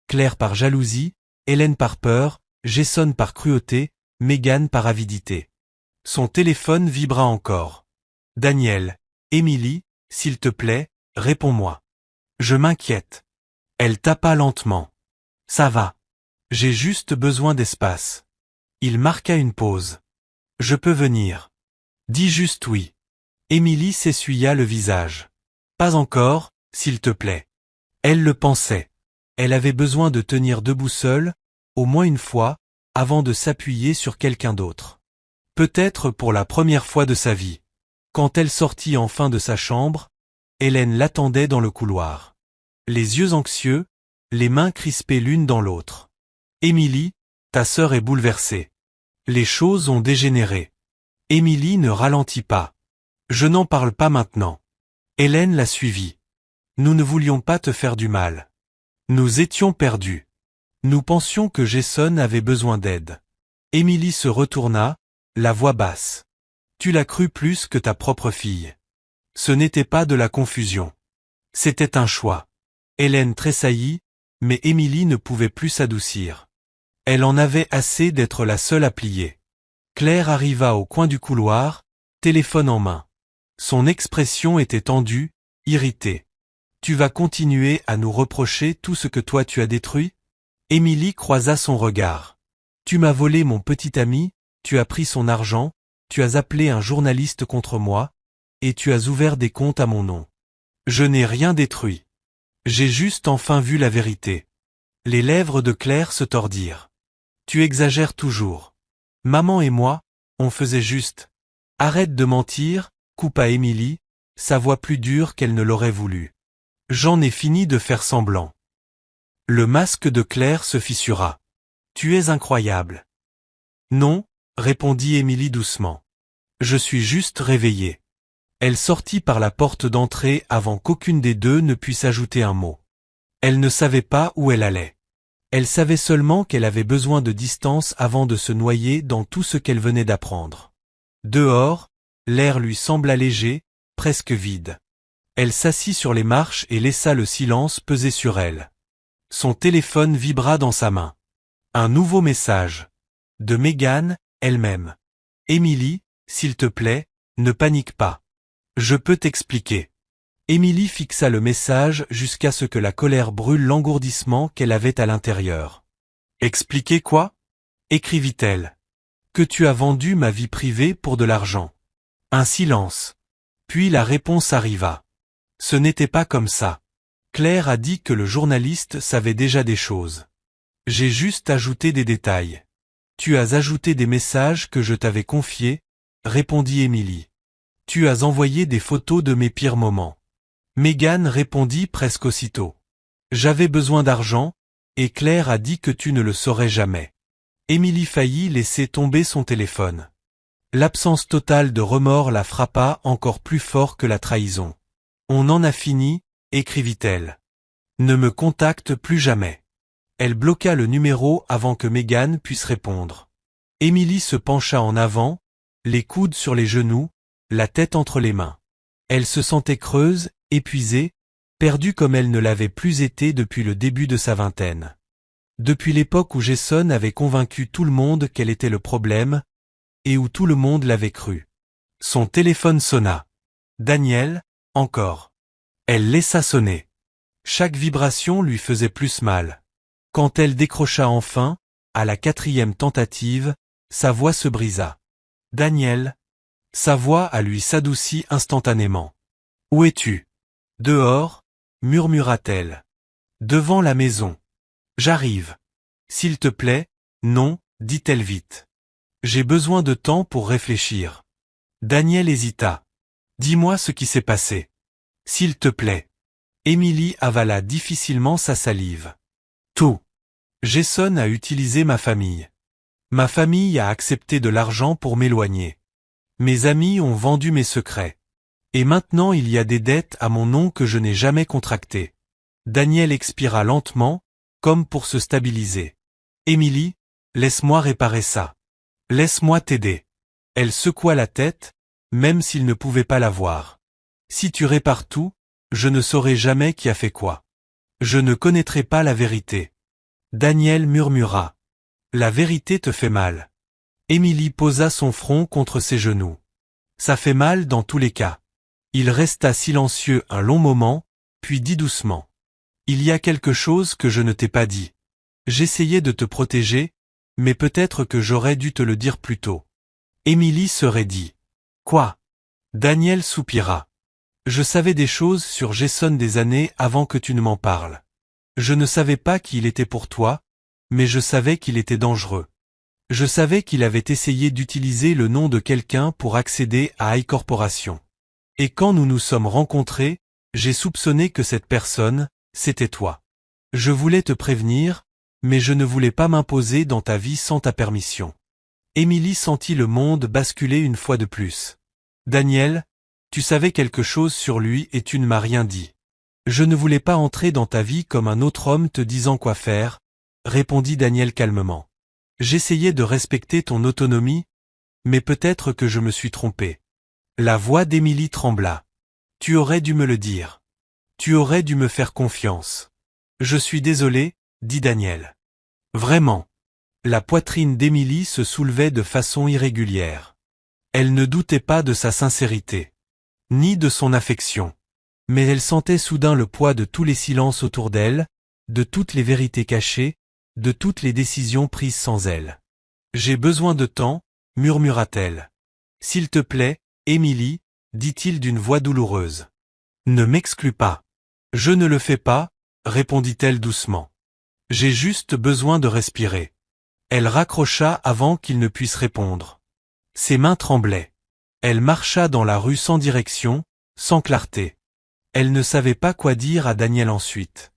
Claire par jalousie, Hélène par peur, Jason par cruauté, Megan par avidité. Son téléphone vibra encore. Daniel, Émilie, s'il te plaît, réponds-moi. Je m'inquiète. Elle tapa lentement. Ça va. J'ai juste besoin d'espace. Il marqua une pause. Je peux venir. Dis juste oui. Émilie s'essuya le visage. Pas encore, s'il te plaît. Elle le pensait. Elle avait besoin de tenir debout seule, au moins une fois, avant de s'appuyer sur quelqu'un d'autre. Peut-être pour la première fois de sa vie. Quand elle sortit enfin de sa chambre, Hélène l'attendait dans le couloir. Les yeux anxieux, les mains crispées l'une dans l'autre. Émilie, ta sœur est bouleversée. Les choses ont dégénéré. Émilie ne ralentit pas. Je n'en parle pas maintenant. Hélène la suivit. Nous ne voulions pas te faire du mal. Nous étions perdus. Nous pensions que Jason avait besoin d'aide. Émilie se retourna, la voix basse. Tu l'as cru plus que ta propre fille. Ce n'était pas de la confusion. C'était un choix. Hélène tressaillit, mais Émilie ne pouvait plus s'adoucir. Elle en avait assez d'être la seule à plier. Claire arriva au coin du couloir, téléphone en main. Son expression était tendue, irritée. Tu vas continuer à nous reprocher tout ce que toi tu as détruit? Émilie croisa son regard. Tu m'as volé mon petit ami, tu as pris son argent, tu as appelé un journaliste contre moi, et tu as ouvert des comptes à mon nom. Je n'ai rien détruit. J'ai juste enfin vu la vérité. Les lèvres de Claire se tordirent. Tu exagères toujours. Maman et moi, on faisait juste. Arrête de mentir, coupa Émilie, sa voix plus dure qu'elle ne l'aurait voulu. J'en ai fini de faire semblant. Le masque de Claire se fissura. Tu es incroyable. Non, répondit Émilie doucement. Je suis juste réveillée. Elle sortit par la porte d'entrée avant qu'aucune des deux ne puisse ajouter un mot. Elle ne savait pas où elle allait. Elle savait seulement qu'elle avait besoin de distance avant de se noyer dans tout ce qu'elle venait d'apprendre. Dehors, l'air lui sembla léger, presque vide. Elle s'assit sur les marches et laissa le silence peser sur elle. Son téléphone vibra dans sa main. Un nouveau message. De Megan, elle-même. Émilie, s'il te plaît, ne panique pas. Je peux t'expliquer. Émilie fixa le message jusqu'à ce que la colère brûle l'engourdissement qu'elle avait à l'intérieur. Expliquer quoi? Écrivit-elle. Que tu as vendu ma vie privée pour de l'argent. Un silence. Puis la réponse arriva. Ce n'était pas comme ça. Claire a dit que le journaliste savait déjà des choses. J'ai juste ajouté des détails. Tu as ajouté des messages que je t'avais confiés, répondit Émilie. Tu as envoyé des photos de mes pires moments. Megan répondit presque aussitôt. J'avais besoin d'argent, et Claire a dit que tu ne le saurais jamais. Émilie faillit laisser tomber son téléphone. L'absence totale de remords la frappa encore plus fort que la trahison. On en a fini, écrivit-elle. Ne me contacte plus jamais. Elle bloqua le numéro avant que Megan puisse répondre. Émilie se pencha en avant, les coudes sur les genoux, la tête entre les mains. Elle se sentait creuse, épuisée, perdue comme elle ne l'avait plus été depuis le début de sa vingtaine. Depuis l'époque où Jason avait convaincu tout le monde qu'elle était le problème, et où tout le monde l'avait cru. Son téléphone sonna. Daniel, encore. Elle laissa sonner. Chaque vibration lui faisait plus mal. Quand elle décrocha enfin, à la 4e tentative, sa voix se brisa. Daniel. Sa voix à lui s'adoucit instantanément. Où es-tu? Dehors, murmura-t-elle. Devant la maison. J'arrive. S'il te plaît, non, dit-elle vite. J'ai besoin de temps pour réfléchir. Daniel hésita. Dis-moi ce qui s'est passé. S'il te plaît. Émilie avala difficilement sa salive. Tout. Jason a utilisé ma famille. Ma famille a accepté de l'argent pour m'éloigner. Mes amis ont vendu mes secrets. Et maintenant il y a des dettes à mon nom que je n'ai jamais contractées. Daniel expira lentement, comme pour se stabiliser. Émilie, laisse-moi réparer ça. Laisse-moi t'aider. Elle secoua la tête, même s'il ne pouvait pas la voir. Si tu répares tout, je ne saurai jamais qui a fait quoi. Je ne connaîtrai pas la vérité. Daniel murmura. La vérité te fait mal. Émilie posa son front contre ses genoux. Ça fait mal dans tous les cas. Il resta silencieux un long moment, puis dit doucement. Il y a quelque chose que je ne t'ai pas dit. J'essayais de te protéger, mais peut-être que j'aurais dû te le dire plus tôt. Émilie se raidit. Quoi? Daniel soupira. Je savais des choses sur Jason des années avant que tu ne m'en parles. Je ne savais pas qui il était pour toi, mais je savais qu'il était dangereux. Je savais qu'il avait essayé d'utiliser le nom de quelqu'un pour accéder à iCorporation. Et quand nous nous sommes rencontrés, j'ai soupçonné que cette personne, c'était toi. Je voulais te prévenir, mais je ne voulais pas m'imposer dans ta vie sans ta permission. Émilie sentit le monde basculer une fois de plus. Daniel, tu savais quelque chose sur lui et tu ne m'as rien dit. Je ne voulais pas entrer dans ta vie comme un autre homme te disant quoi faire, répondit Daniel calmement. J'essayais de respecter ton autonomie, mais peut-être que je me suis trompé. La voix d'Émilie trembla. Tu aurais dû me le dire. Tu aurais dû me faire confiance. Je suis désolé, dit Daniel. Vraiment. La poitrine d'Émilie se soulevait de façon irrégulière. Elle ne doutait pas de sa sincérité, ni de son affection. Mais elle sentait soudain le poids de tous les silences autour d'elle, de toutes les vérités cachées, de toutes les décisions prises sans elle. J'ai besoin de temps, murmura-t-elle. S'il te plaît, Émilie, dit-il d'une voix douloureuse. Ne m'exclus pas. Je ne le fais pas, répondit-elle doucement. J'ai juste besoin de respirer. Elle raccrocha avant qu'il ne puisse répondre. Ses mains tremblaient. Elle marcha dans la rue sans direction, sans clarté. Elle ne savait pas quoi dire à Daniel ensuite.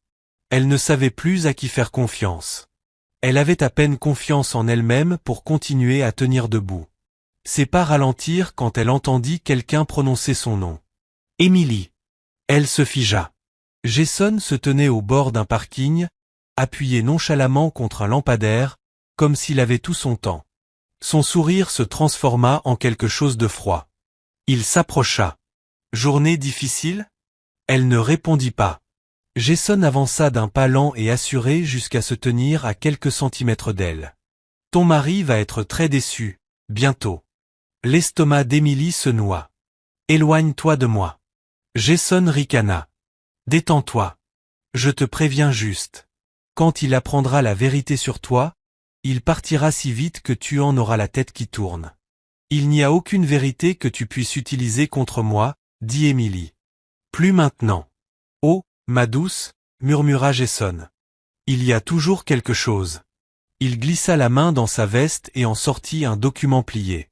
Elle ne savait plus à qui faire confiance. Elle avait à peine confiance en elle-même pour continuer à tenir debout. Ses pas ralentirent quand elle entendit quelqu'un prononcer son nom. Émilie. Elle se figea. Jason se tenait au bord d'un parking, appuyé nonchalamment contre un lampadaire, comme s'il avait tout son temps. Son sourire se transforma en quelque chose de froid. Il s'approcha. Journée difficile? Elle ne répondit pas. Jason avança d'un pas lent et assuré jusqu'à se tenir à quelques centimètres d'elle. Ton mari va être très déçu, bientôt. L'estomac d'Emily se noua. Éloigne-toi de moi. Jason ricana. Détends-toi. Je te préviens juste. Quand il apprendra la vérité sur toi, il partira si vite que tu en auras la tête qui tourne. Il n'y a aucune vérité que tu puisses utiliser contre moi, dit Emily. Plus maintenant. Oh, ma douce, murmura Jason. Il y a toujours quelque chose. Il glissa la main dans sa veste et en sortit un document plié.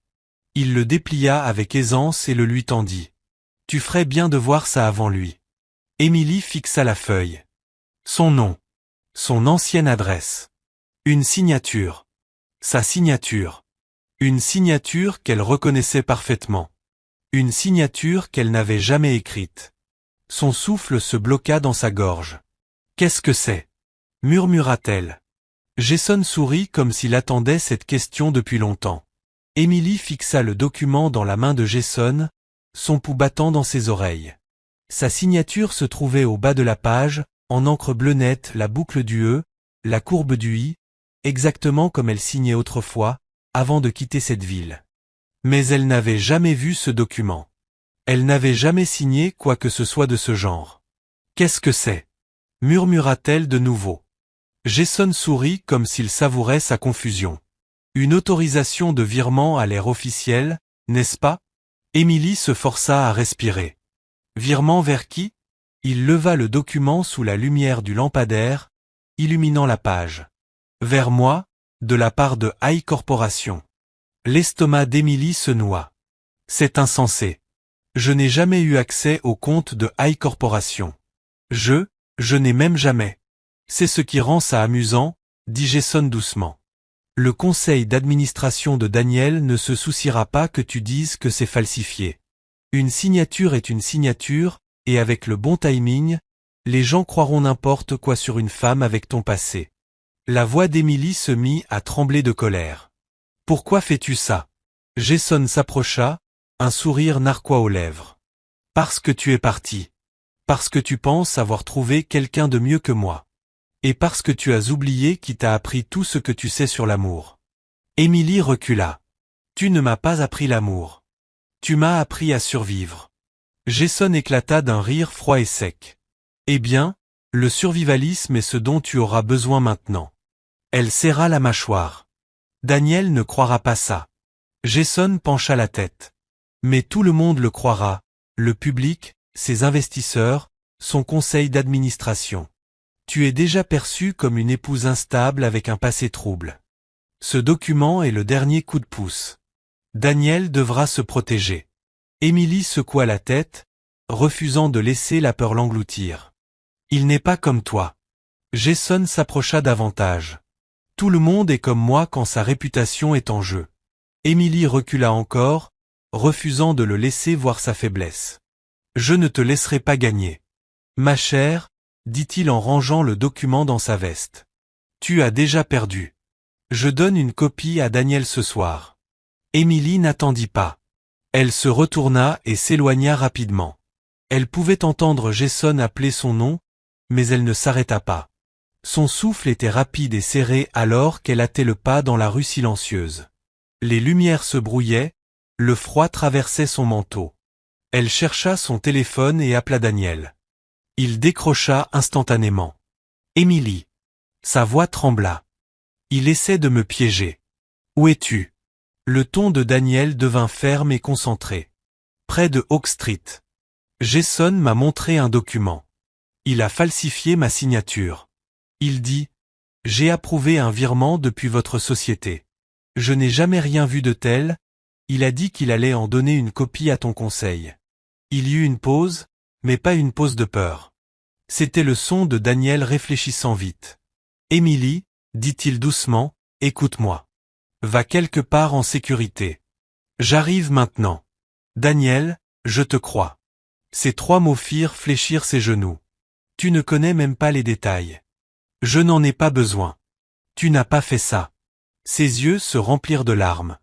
Il le déplia avec aisance et le lui tendit. Tu ferais bien de voir ça avant lui. Emily fixa la feuille. Son nom. Son ancienne adresse. Une signature. Sa signature. Une signature qu'elle reconnaissait parfaitement. Une signature qu'elle n'avait jamais écrite. Son souffle se bloqua dans sa gorge. Qu'est-ce que c'est? Murmura-t-elle. Jason sourit comme s'il attendait cette question depuis longtemps. Emily fixa le document dans la main de Jason, son pouls battant dans ses oreilles. Sa signature se trouvait au bas de la page, en encre bleue nette, la boucle du E, la courbe du I, exactement comme elle signait autrefois, avant de quitter cette ville. Mais elle n'avait jamais vu ce document. Elle n'avait jamais signé quoi que ce soit de ce genre. Qu'est-ce que c'est? Murmura-t-elle de nouveau. Jason sourit comme s'il savourait sa confusion. Une autorisation de virement à l'air officiel, n'est-ce pas? Emily se força à respirer. Virement vers qui? Il leva le document sous la lumière du lampadaire, illuminant la page. Vers moi, de la part de High Corporation. L'estomac d'Emily se noua. C'est insensé. Je n'ai jamais eu accès au compte de High Corporation. Je n'ai même jamais. C'est ce qui rend ça amusant, dit Jason doucement. Le conseil d'administration de Daniel ne se souciera pas que tu dises que c'est falsifié. Une signature est une signature, et avec le bon timing, les gens croiront n'importe quoi sur une femme avec ton passé. La voix d'Emily se mit à trembler de colère. Pourquoi fais-tu ça? Jason s'approcha, un sourire narquois aux lèvres. Parce que tu es parti. Parce que tu penses avoir trouvé quelqu'un de mieux que moi. Et parce que tu as oublié qui t'a appris tout ce que tu sais sur l'amour. Emily recula. Tu ne m'as pas appris l'amour. Tu m'as appris à survivre. Jason éclata d'un rire froid et sec. Eh bien, le survivalisme est ce dont tu auras besoin maintenant. Elle serra la mâchoire. Daniel ne croira pas ça. Jason pencha la tête. Mais tout le monde le croira, le public, ses investisseurs, son conseil d'administration. Tu es déjà perçue comme une épouse instable avec un passé trouble. Ce document est le dernier coup de pouce. Daniel devra se protéger. Emily secoua la tête, refusant de laisser la peur l'engloutir. Il n'est pas comme toi. Jason s'approcha davantage. Tout le monde est comme moi quand sa réputation est en jeu. Emily recula encore, refusant de le laisser voir sa faiblesse. Je ne te laisserai pas gagner. Ma chère, dit-il en rangeant le document dans sa veste. Tu as déjà perdu. Je donne une copie à Daniel ce soir. Emily n'attendit pas. Elle se retourna et s'éloigna rapidement. Elle pouvait entendre Jason appeler son nom, mais elle ne s'arrêta pas. Son souffle était rapide et serré alors qu'elle hâtait le pas dans la rue silencieuse. Les lumières se brouillaient, le froid traversait son manteau. Elle chercha son téléphone et appela Daniel. Il décrocha instantanément. Emily. Sa voix trembla. Il essaie de me piéger. Où es-tu? Le ton de Daniel devint ferme et concentré. Près de Oak Street. Jason m'a montré un document. Il a falsifié ma signature. Il dit, j'ai approuvé un virement depuis votre société. Je n'ai jamais rien vu de tel. Il a dit qu'il allait en donner une copie à ton conseil. Il y eut une pause, mais pas une pause de peur. C'était le son de Daniel réfléchissant vite. Emily, dit-il doucement, écoute-moi. Va quelque part en sécurité. J'arrive maintenant. Daniel, je te crois. Ces trois mots firent fléchir ses genoux. Tu ne connais même pas les détails. Je n'en ai pas besoin. Tu n'as pas fait ça. Ses yeux se remplirent de larmes.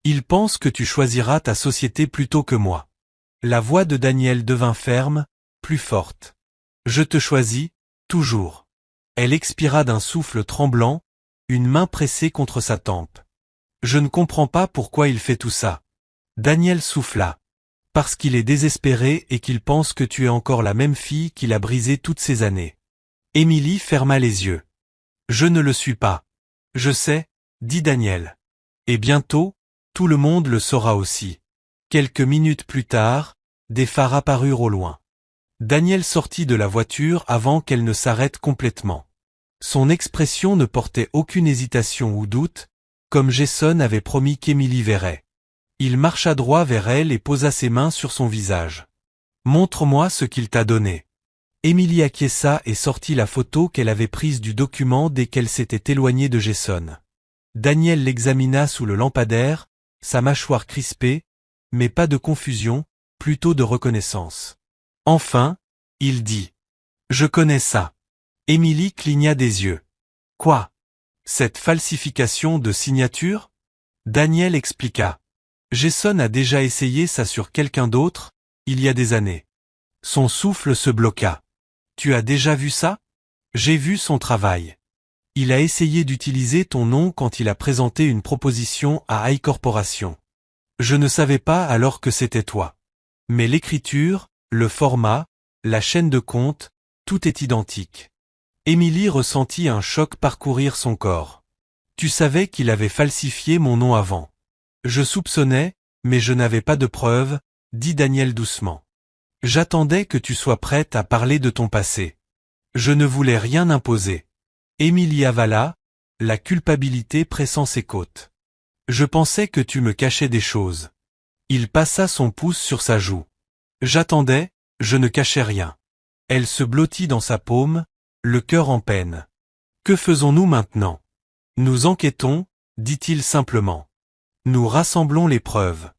Il pense que tu choisiras ta société plutôt que moi. La voix de Daniel devint ferme, plus forte. Je te choisis, toujours. Elle expira d'un souffle tremblant, une main pressée contre sa tempe. Je ne comprends pas pourquoi il fait tout ça. Daniel souffla. Parce qu'il est désespéré et qu'il pense que tu es encore la même fille qu'il a brisée toutes ces années. Émilie ferma les yeux. Je ne le suis pas. Je sais, dit Daniel. Et bientôt, tout le monde le saura aussi. Quelques minutes plus tard, des phares apparurent au loin. Daniel sortit de la voiture avant qu'elle ne s'arrête complètement. Son expression ne portait aucune hésitation ou doute, comme Jason avait promis qu'Émilie verrait. Il marcha droit vers elle et posa ses mains sur son visage. « Montre-moi ce qu'il t'a donné. » Émilie acquiesça et sortit la photo qu'elle avait prise du document dès qu'elle s'était éloignée de Jason. Daniel l'examina sous le lampadaire, sa mâchoire crispée, mais pas de confusion, plutôt de reconnaissance. Enfin, il dit. « Je connais ça. » Émilie cligna des yeux. « Quoi? Cette falsification de signature ?» Daniel expliqua. « Jason a déjà essayé ça sur quelqu'un d'autre, il y a des années. » Son souffle se bloqua. « Tu as déjà vu ça? » J'ai vu son travail. Il a essayé d'utiliser ton nom quand il a présenté une proposition à iCorporation. Je ne savais pas alors que c'était toi. Mais l'écriture, le format, la chaîne de compte, tout est identique. Émilie ressentit un choc parcourir son corps. Tu savais qu'il avait falsifié mon nom avant. Je soupçonnais, mais je n'avais pas de preuves, dit Daniel doucement. J'attendais que tu sois prête à parler de ton passé. Je ne voulais rien imposer. Émilie avala, la culpabilité pressant ses côtes. Je pensais que tu me cachais des choses. Il passa son pouce sur sa joue. J'attendais, je ne cachais rien. Elle se blottit dans sa paume, le cœur en peine. Que faisons-nous maintenant? Nous enquêtons, dit-il simplement. Nous rassemblons les preuves.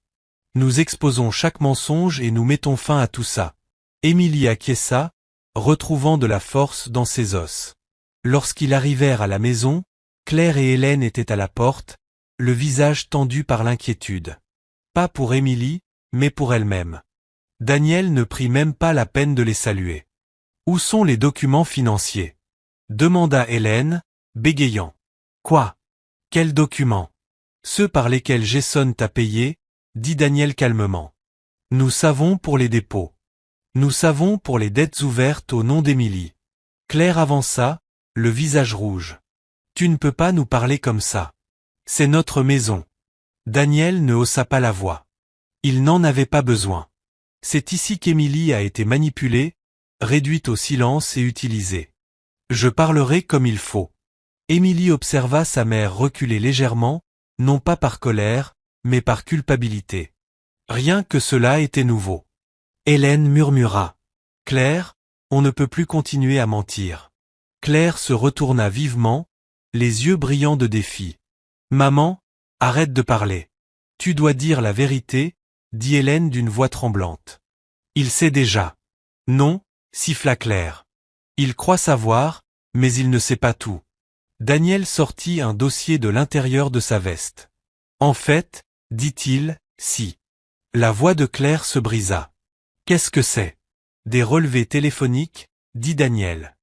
Nous exposons chaque mensonge et nous mettons fin à tout ça. Émilie acquiesça, retrouvant de la force dans ses os. Lorsqu'ils arrivèrent à la maison, Claire et Hélène étaient à la porte, le visage tendu par l'inquiétude. Pas pour Émilie, mais pour elle-même. Daniel ne prit même pas la peine de les saluer. « Où sont les documents financiers ?» demanda Hélène, bégayant. « Quoi? Quels documents? » Ceux par lesquels Jason t'a payé, dit Daniel calmement. Nous savons pour les dépôts. Nous savons pour les dettes ouvertes au nom d'Émilie. Claire avança, le visage rouge. Tu ne peux pas nous parler comme ça. C'est notre maison. Daniel ne haussa pas la voix. Il n'en avait pas besoin. C'est ici qu'Émilie a été manipulée, réduite au silence et utilisée. Je parlerai comme il faut. Émilie observa sa mère reculer légèrement, non pas par colère, mais par culpabilité. Rien que cela était nouveau. Hélène murmura. « Claire, on ne peut plus continuer à mentir. » Claire se retourna vivement, les yeux brillants de défi. « Maman, arrête de parler. Tu dois dire la vérité, » dit Hélène d'une voix tremblante. « Il sait déjà. » « Non, » siffla Claire. « Il croit savoir, mais il ne sait pas tout. » Daniel sortit un dossier de l'intérieur de sa veste. « En fait, dit-il, si. » La voix de Claire se brisa. « Qu'est-ce que c'est? » Des relevés téléphoniques, dit Daniel.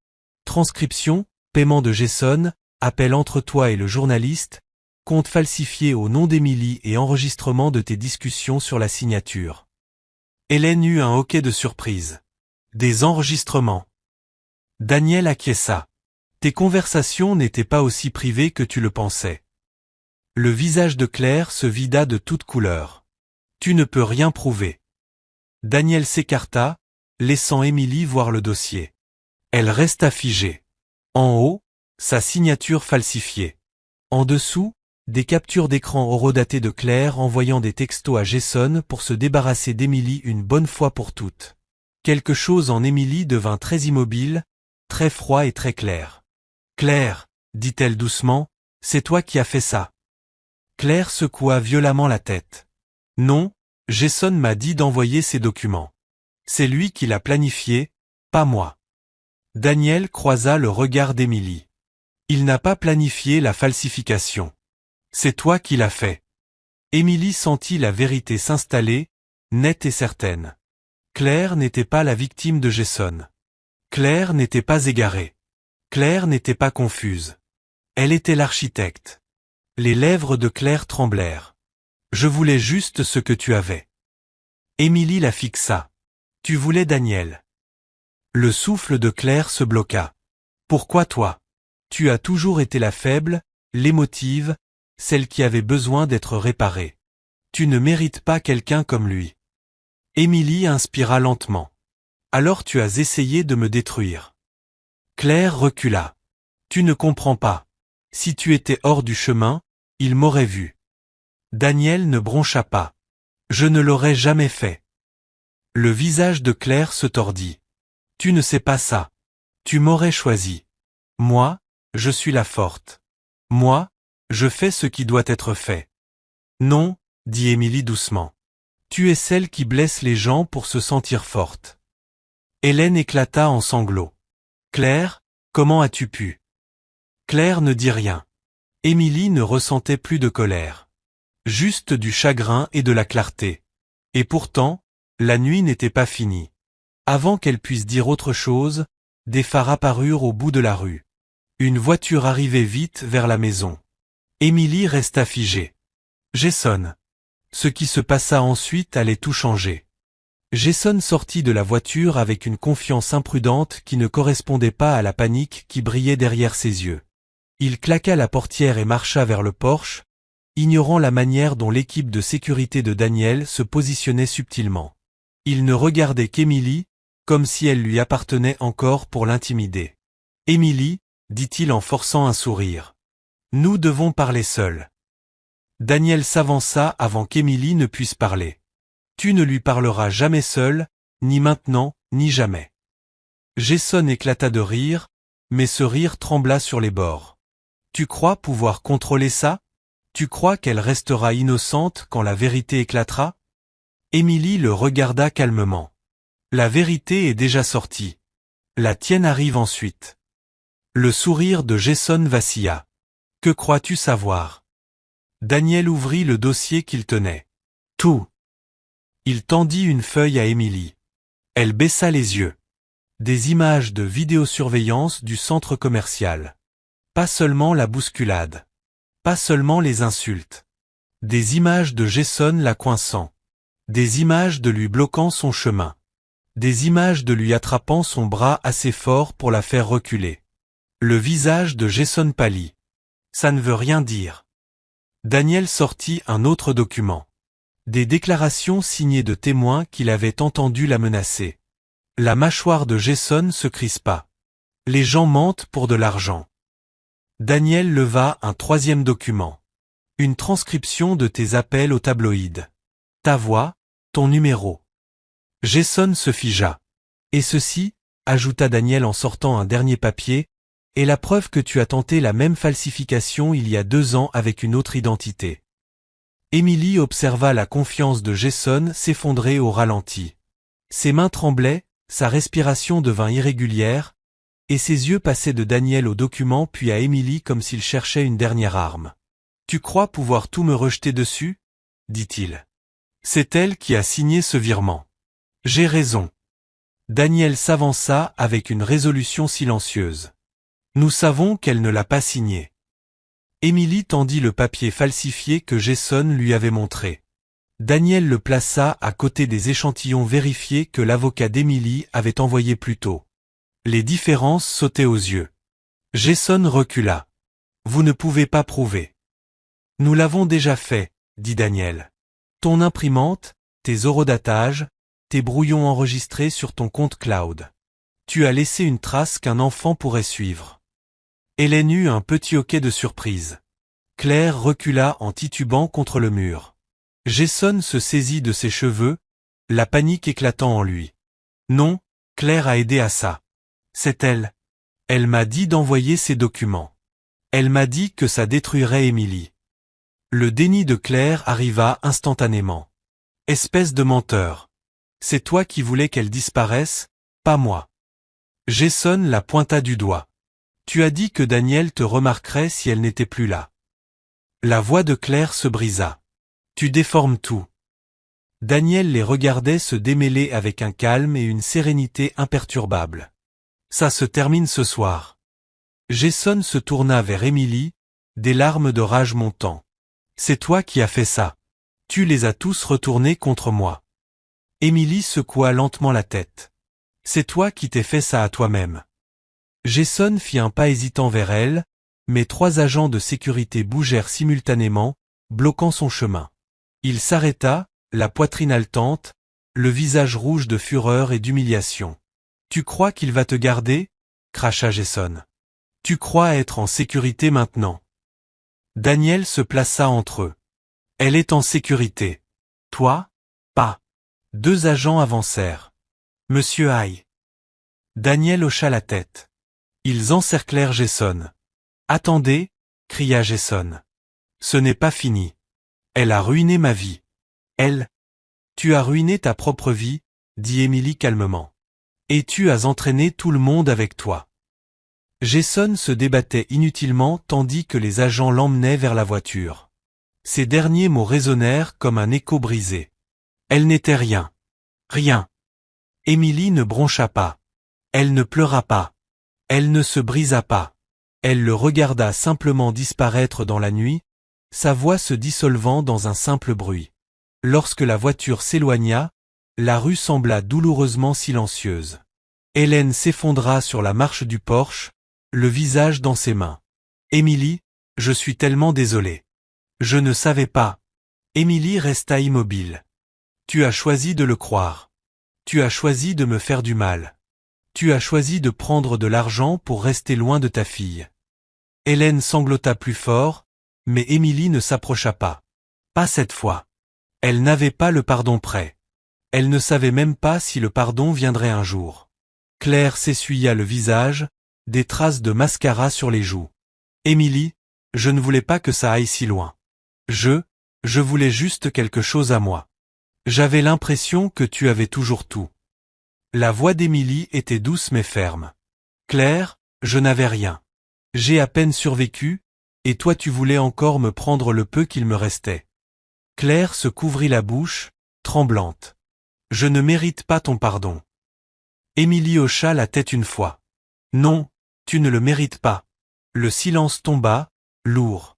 Transcription, paiement de Jason, appel entre toi et le journaliste, compte falsifié au nom d'Émilie et enregistrement de tes discussions sur la signature. Hélène eut un hoquet de surprise. Des enregistrements. Daniel acquiesça. Tes conversations n'étaient pas aussi privées que tu le pensais. Le visage de Claire se vida de toutes couleurs. Tu ne peux rien prouver. Daniel s'écarta, laissant Émilie voir le dossier. Elle resta figée. En haut, sa signature falsifiée. En dessous, des captures d'écran horodatées de Claire envoyant des textos à Jason pour se débarrasser d'Émilie une bonne fois pour toutes. Quelque chose en Émilie devint très immobile, très froid et très clair. « Claire, dit-elle doucement, c'est toi qui as fait ça. » Claire secoua violemment la tête. « Non, Jason m'a dit d'envoyer ces documents. C'est lui qui l'a planifié, pas moi. » Daniel croisa le regard d'Émilie. Il n'a pas planifié la falsification. C'est toi qui l'as fait. Émilie sentit la vérité s'installer, nette et certaine. Claire n'était pas la victime de Jason. Claire n'était pas égarée. Claire n'était pas confuse. Elle était l'architecte. Les lèvres de Claire tremblèrent. Je voulais juste ce que tu avais. Émilie la fixa. Tu voulais Daniel. Le souffle de Claire se bloqua. Pourquoi toi? Tu as toujours été la faible, l'émotive, celle qui avait besoin d'être réparée. Tu ne mérites pas quelqu'un comme lui. Émilie inspira lentement. Alors tu as essayé de me détruire. Claire recula. Tu ne comprends pas. Si tu étais hors du chemin, il m'aurait vu. Daniel ne broncha pas. Je ne l'aurais jamais fait. Le visage de Claire se tordit. Tu ne sais pas ça. Tu m'aurais choisi. Moi, je suis la forte. Moi, je fais ce qui doit être fait. Non, dit Émilie doucement. Tu es celle qui blesse les gens pour se sentir forte. Hélène éclata en sanglots. Claire, comment as-tu pu? Claire ne dit rien. Émilie ne ressentait plus de colère. Juste du chagrin et de la clarté. Et pourtant, la nuit n'était pas finie. Avant qu'elle puisse dire autre chose, des phares apparurent au bout de la rue. Une voiture arrivait vite vers la maison. Émilie resta figée. Jason. Ce qui se passa ensuite allait tout changer. Jason sortit de la voiture avec une confiance imprudente qui ne correspondait pas à la panique qui brillait derrière ses yeux. Il claqua la portière et marcha vers le porche, ignorant la manière dont l'équipe de sécurité de Daniel se positionnait subtilement. Il ne regardait qu'Émilie, comme si elle lui appartenait encore pour l'intimider. « Émilie, dit-il en forçant un sourire. Nous devons parler seuls. » Daniel s'avança avant qu'Émilie ne puisse parler. « Tu ne lui parleras jamais seul, ni maintenant, ni jamais. » Jason éclata de rire, mais ce rire trembla sur les bords. « Tu crois pouvoir contrôler ça? Tu crois qu'elle restera innocente quand la vérité éclatera? » Émilie le regarda calmement. « La vérité est déjà sortie. La tienne arrive ensuite. » Le sourire de Jason vacilla. « Que crois-tu savoir? » Daniel ouvrit le dossier qu'il tenait. « Tout. » Il tendit une feuille à Émilie. Elle baissa les yeux. Des images de vidéosurveillance du centre commercial. Pas seulement la bousculade. Pas seulement les insultes. Des images de Jason la coinçant. Des images de lui bloquant son chemin. Des images de lui attrapant son bras assez fort pour la faire reculer. Le visage de Jason pâlit. Ça ne veut rien dire. Daniel sortit un autre document. Des déclarations signées de témoins qu'il avait entendu la menacer. La mâchoire de Jason se crispa. Les gens mentent pour de l'argent. Daniel leva un troisième document. Une transcription de tes appels au tabloïd. Ta voix, ton numéro. Jason se figea. Et ceci, ajouta Daniel en sortant un dernier papier, est la preuve que tu as tenté la même falsification il y a 2 ans avec une autre identité. Émilie observa la confiance de Jason s'effondrer au ralenti. Ses mains tremblaient, sa respiration devint irrégulière, et ses yeux passaient de Daniel au document puis à Émilie comme s'il cherchait une dernière arme. « Tu crois pouvoir tout me rejeter dessus ?» dit-il. « C'est elle qui a signé ce virement. » « J'ai raison. » Daniel s'avança avec une résolution silencieuse. « Nous savons qu'elle ne l'a pas signé. » Émilie tendit le papier falsifié que Jason lui avait montré. Daniel le plaça à côté des échantillons vérifiés que l'avocat d'Émilie avait envoyés plus tôt. Les différences sautaient aux yeux. Jason recula. « Vous ne pouvez pas prouver. »« Nous l'avons déjà fait, » dit Daniel. « Ton imprimante, tes horodatages, tes brouillons enregistrés sur ton compte cloud. Tu as laissé une trace qu'un enfant pourrait suivre. » Hélène eut un petit hoquet de surprise. Claire recula en titubant contre le mur. Jason se saisit de ses cheveux, la panique éclatant en lui. « Non, Claire a aidé à ça. C'est elle. Elle m'a dit d'envoyer ces documents. Elle m'a dit que ça détruirait Émilie. » Le déni de Claire arriva instantanément. « Espèce de menteur. C'est toi qui voulais qu'elle disparaisse, pas moi. » Jason la pointa du doigt. « Tu as dit que Daniel te remarquerait si elle n'était plus là. » La voix de Claire se brisa. Tu déformes tout. Daniel les regardait se démêler avec un calme et une sérénité imperturbables. Ça se termine ce soir. Jason se tourna vers Émilie, des larmes de rage montant. C'est toi qui as fait ça. Tu les as tous retournés contre moi. Émilie secoua lentement la tête. C'est toi qui t'es fait ça à toi-même. Jason fit un pas hésitant vers elle, mais 3 agents de sécurité bougèrent simultanément, bloquant son chemin. Il s'arrêta, la poitrine haletante, le visage rouge de fureur et d'humiliation. Tu crois qu'il va te garder? Cracha Jason. Tu crois être en sécurité maintenant? Daniel se plaça entre eux. Elle est en sécurité. Toi? Pas. 2 agents avancèrent. Monsieur Hay. Daniel hocha la tête. Ils encerclèrent Jason. Attendez, cria Jason. Ce n'est pas fini. Elle a ruiné ma vie. Elle? Tu as ruiné ta propre vie, dit Émilie calmement. Et tu as entraîné tout le monde avec toi. Jason se débattait inutilement tandis que les agents l'emmenaient vers la voiture. Ces derniers mots résonnèrent comme un écho brisé. Elle n'était rien. Rien. Émilie ne broncha pas. Elle ne pleura pas. Elle ne se brisa pas. Elle le regarda simplement disparaître dans la nuit, sa voix se dissolvant dans un simple bruit. Lorsque la voiture s'éloigna, la rue sembla douloureusement silencieuse. Hélène s'effondra sur la marche du porche, le visage dans ses mains. Émilie, je suis tellement désolée. Je ne savais pas. Émilie resta immobile. Tu as choisi de le croire. Tu as choisi de me faire du mal. Tu as choisi de prendre de l'argent pour rester loin de ta fille. Hélène sanglota plus fort, mais Émilie ne s'approcha pas. Pas cette fois. Elle n'avait pas le pardon prêt. Elle ne savait même pas si le pardon viendrait un jour. Claire s'essuya le visage, des traces de mascara sur les joues. Émilie, je ne voulais pas que ça aille si loin. Je voulais juste quelque chose à moi. J'avais l'impression que tu avais toujours tout. La voix d'Émilie était douce mais ferme. Claire, je n'avais rien. J'ai à peine survécu, et toi tu voulais encore me prendre le peu qu'il me restait. Claire se couvrit la bouche, tremblante. Je ne mérite pas ton pardon. Émilie hocha la tête une fois. Non, tu ne le mérites pas. Le silence tomba, lourd.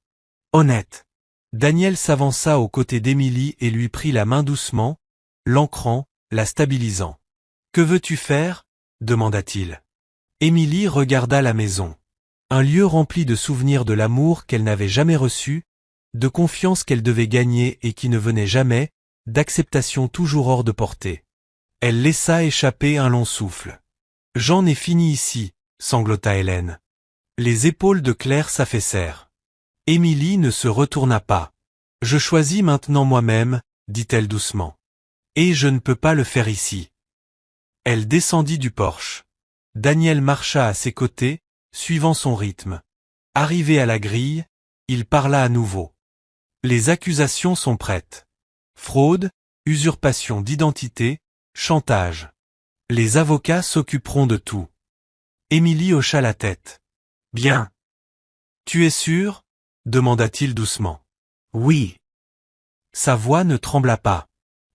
Honnête. Daniel s'avança aux côtés d'Émilie et lui prit la main doucement, l'ancrant, la stabilisant. Que veux-tu faire? Demanda-t-il. Émilie regarda la maison. Un lieu rempli de souvenirs de l'amour qu'elle n'avait jamais reçu, de confiance qu'elle devait gagner et qui ne venait jamais, d'acceptation toujours hors de portée. Elle laissa échapper un long souffle. J'en ai fini ici, sanglota Hélène. Les épaules de Claire s'affaissèrent. Émilie ne se retourna pas. Je choisis maintenant moi-même, dit-elle doucement. Et je ne peux pas le faire ici. Elle descendit du porche. Daniel marcha à ses côtés, suivant son rythme. Arrivé à la grille, il parla à nouveau. Les accusations sont prêtes. Fraude, usurpation d'identité, chantage. Les avocats s'occuperont de tout. Émilie hocha la tête. Bien. Tu es sûr? Demanda-t-il doucement. Oui. Sa voix ne trembla pas.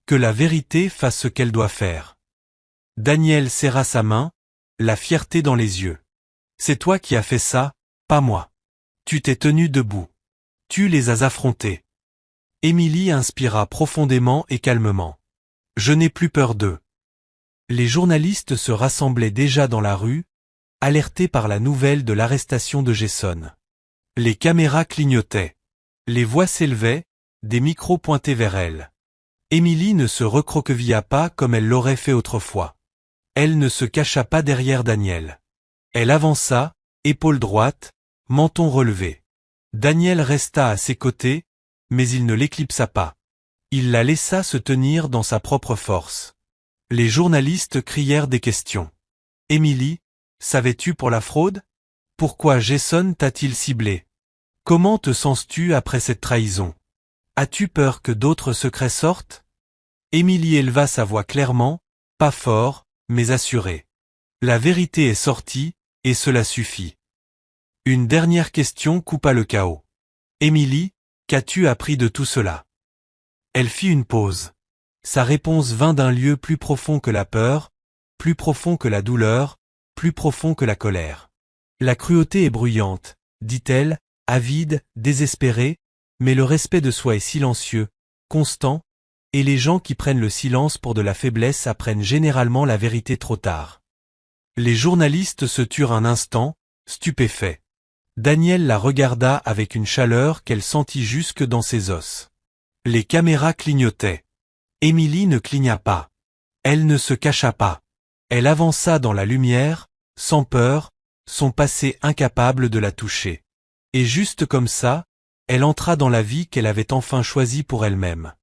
Que la vérité fasse ce qu'elle doit faire. Daniel serra sa main, la fierté dans les yeux. C'est toi qui as fait ça, pas moi. Tu t'es tenu debout. Tu les as affrontés. Émilie inspira profondément et calmement. Je n'ai plus peur d'eux. Les journalistes se rassemblaient déjà dans la rue, alertés par la nouvelle de l'arrestation de Jason. Les caméras clignotaient. Les voix s'élevaient, des micros pointés vers elle. Émilie ne se recroquevilla pas comme elle l'aurait fait autrefois. Elle ne se cacha pas derrière Daniel. Elle avança, épaule droite, menton relevé. Daniel resta à ses côtés, mais il ne l'éclipsa pas. Il la laissa se tenir dans sa propre force. Les journalistes crièrent des questions. Émilie, savais-tu pour la fraude? Pourquoi Jason t'a-t-il ciblé? Comment te sens-tu après cette trahison? As-tu peur que d'autres secrets sortent? Émilie éleva sa voix clairement, pas fort, mais assurée. La vérité est sortie, et cela suffit. Une dernière question coupa le chaos. Émilie, Qu'as-tu appris de tout cela? Elle fit une pause. Sa réponse vint d'un lieu plus profond que la peur, plus profond que la douleur, plus profond que la colère. La cruauté est bruyante, dit-elle, avide, désespérée, mais le respect de soi est silencieux, constant, et les gens qui prennent le silence pour de la faiblesse apprennent généralement la vérité trop tard. Les journalistes se turent un instant, stupéfaits. Daniel la regarda avec une chaleur qu'elle sentit jusque dans ses os. Les caméras clignotaient. Émilie ne cligna pas. Elle ne se cacha pas. Elle avança dans la lumière, sans peur, son passé incapable de la toucher. Et juste comme ça, elle entra dans la vie qu'elle avait enfin choisie pour elle-même.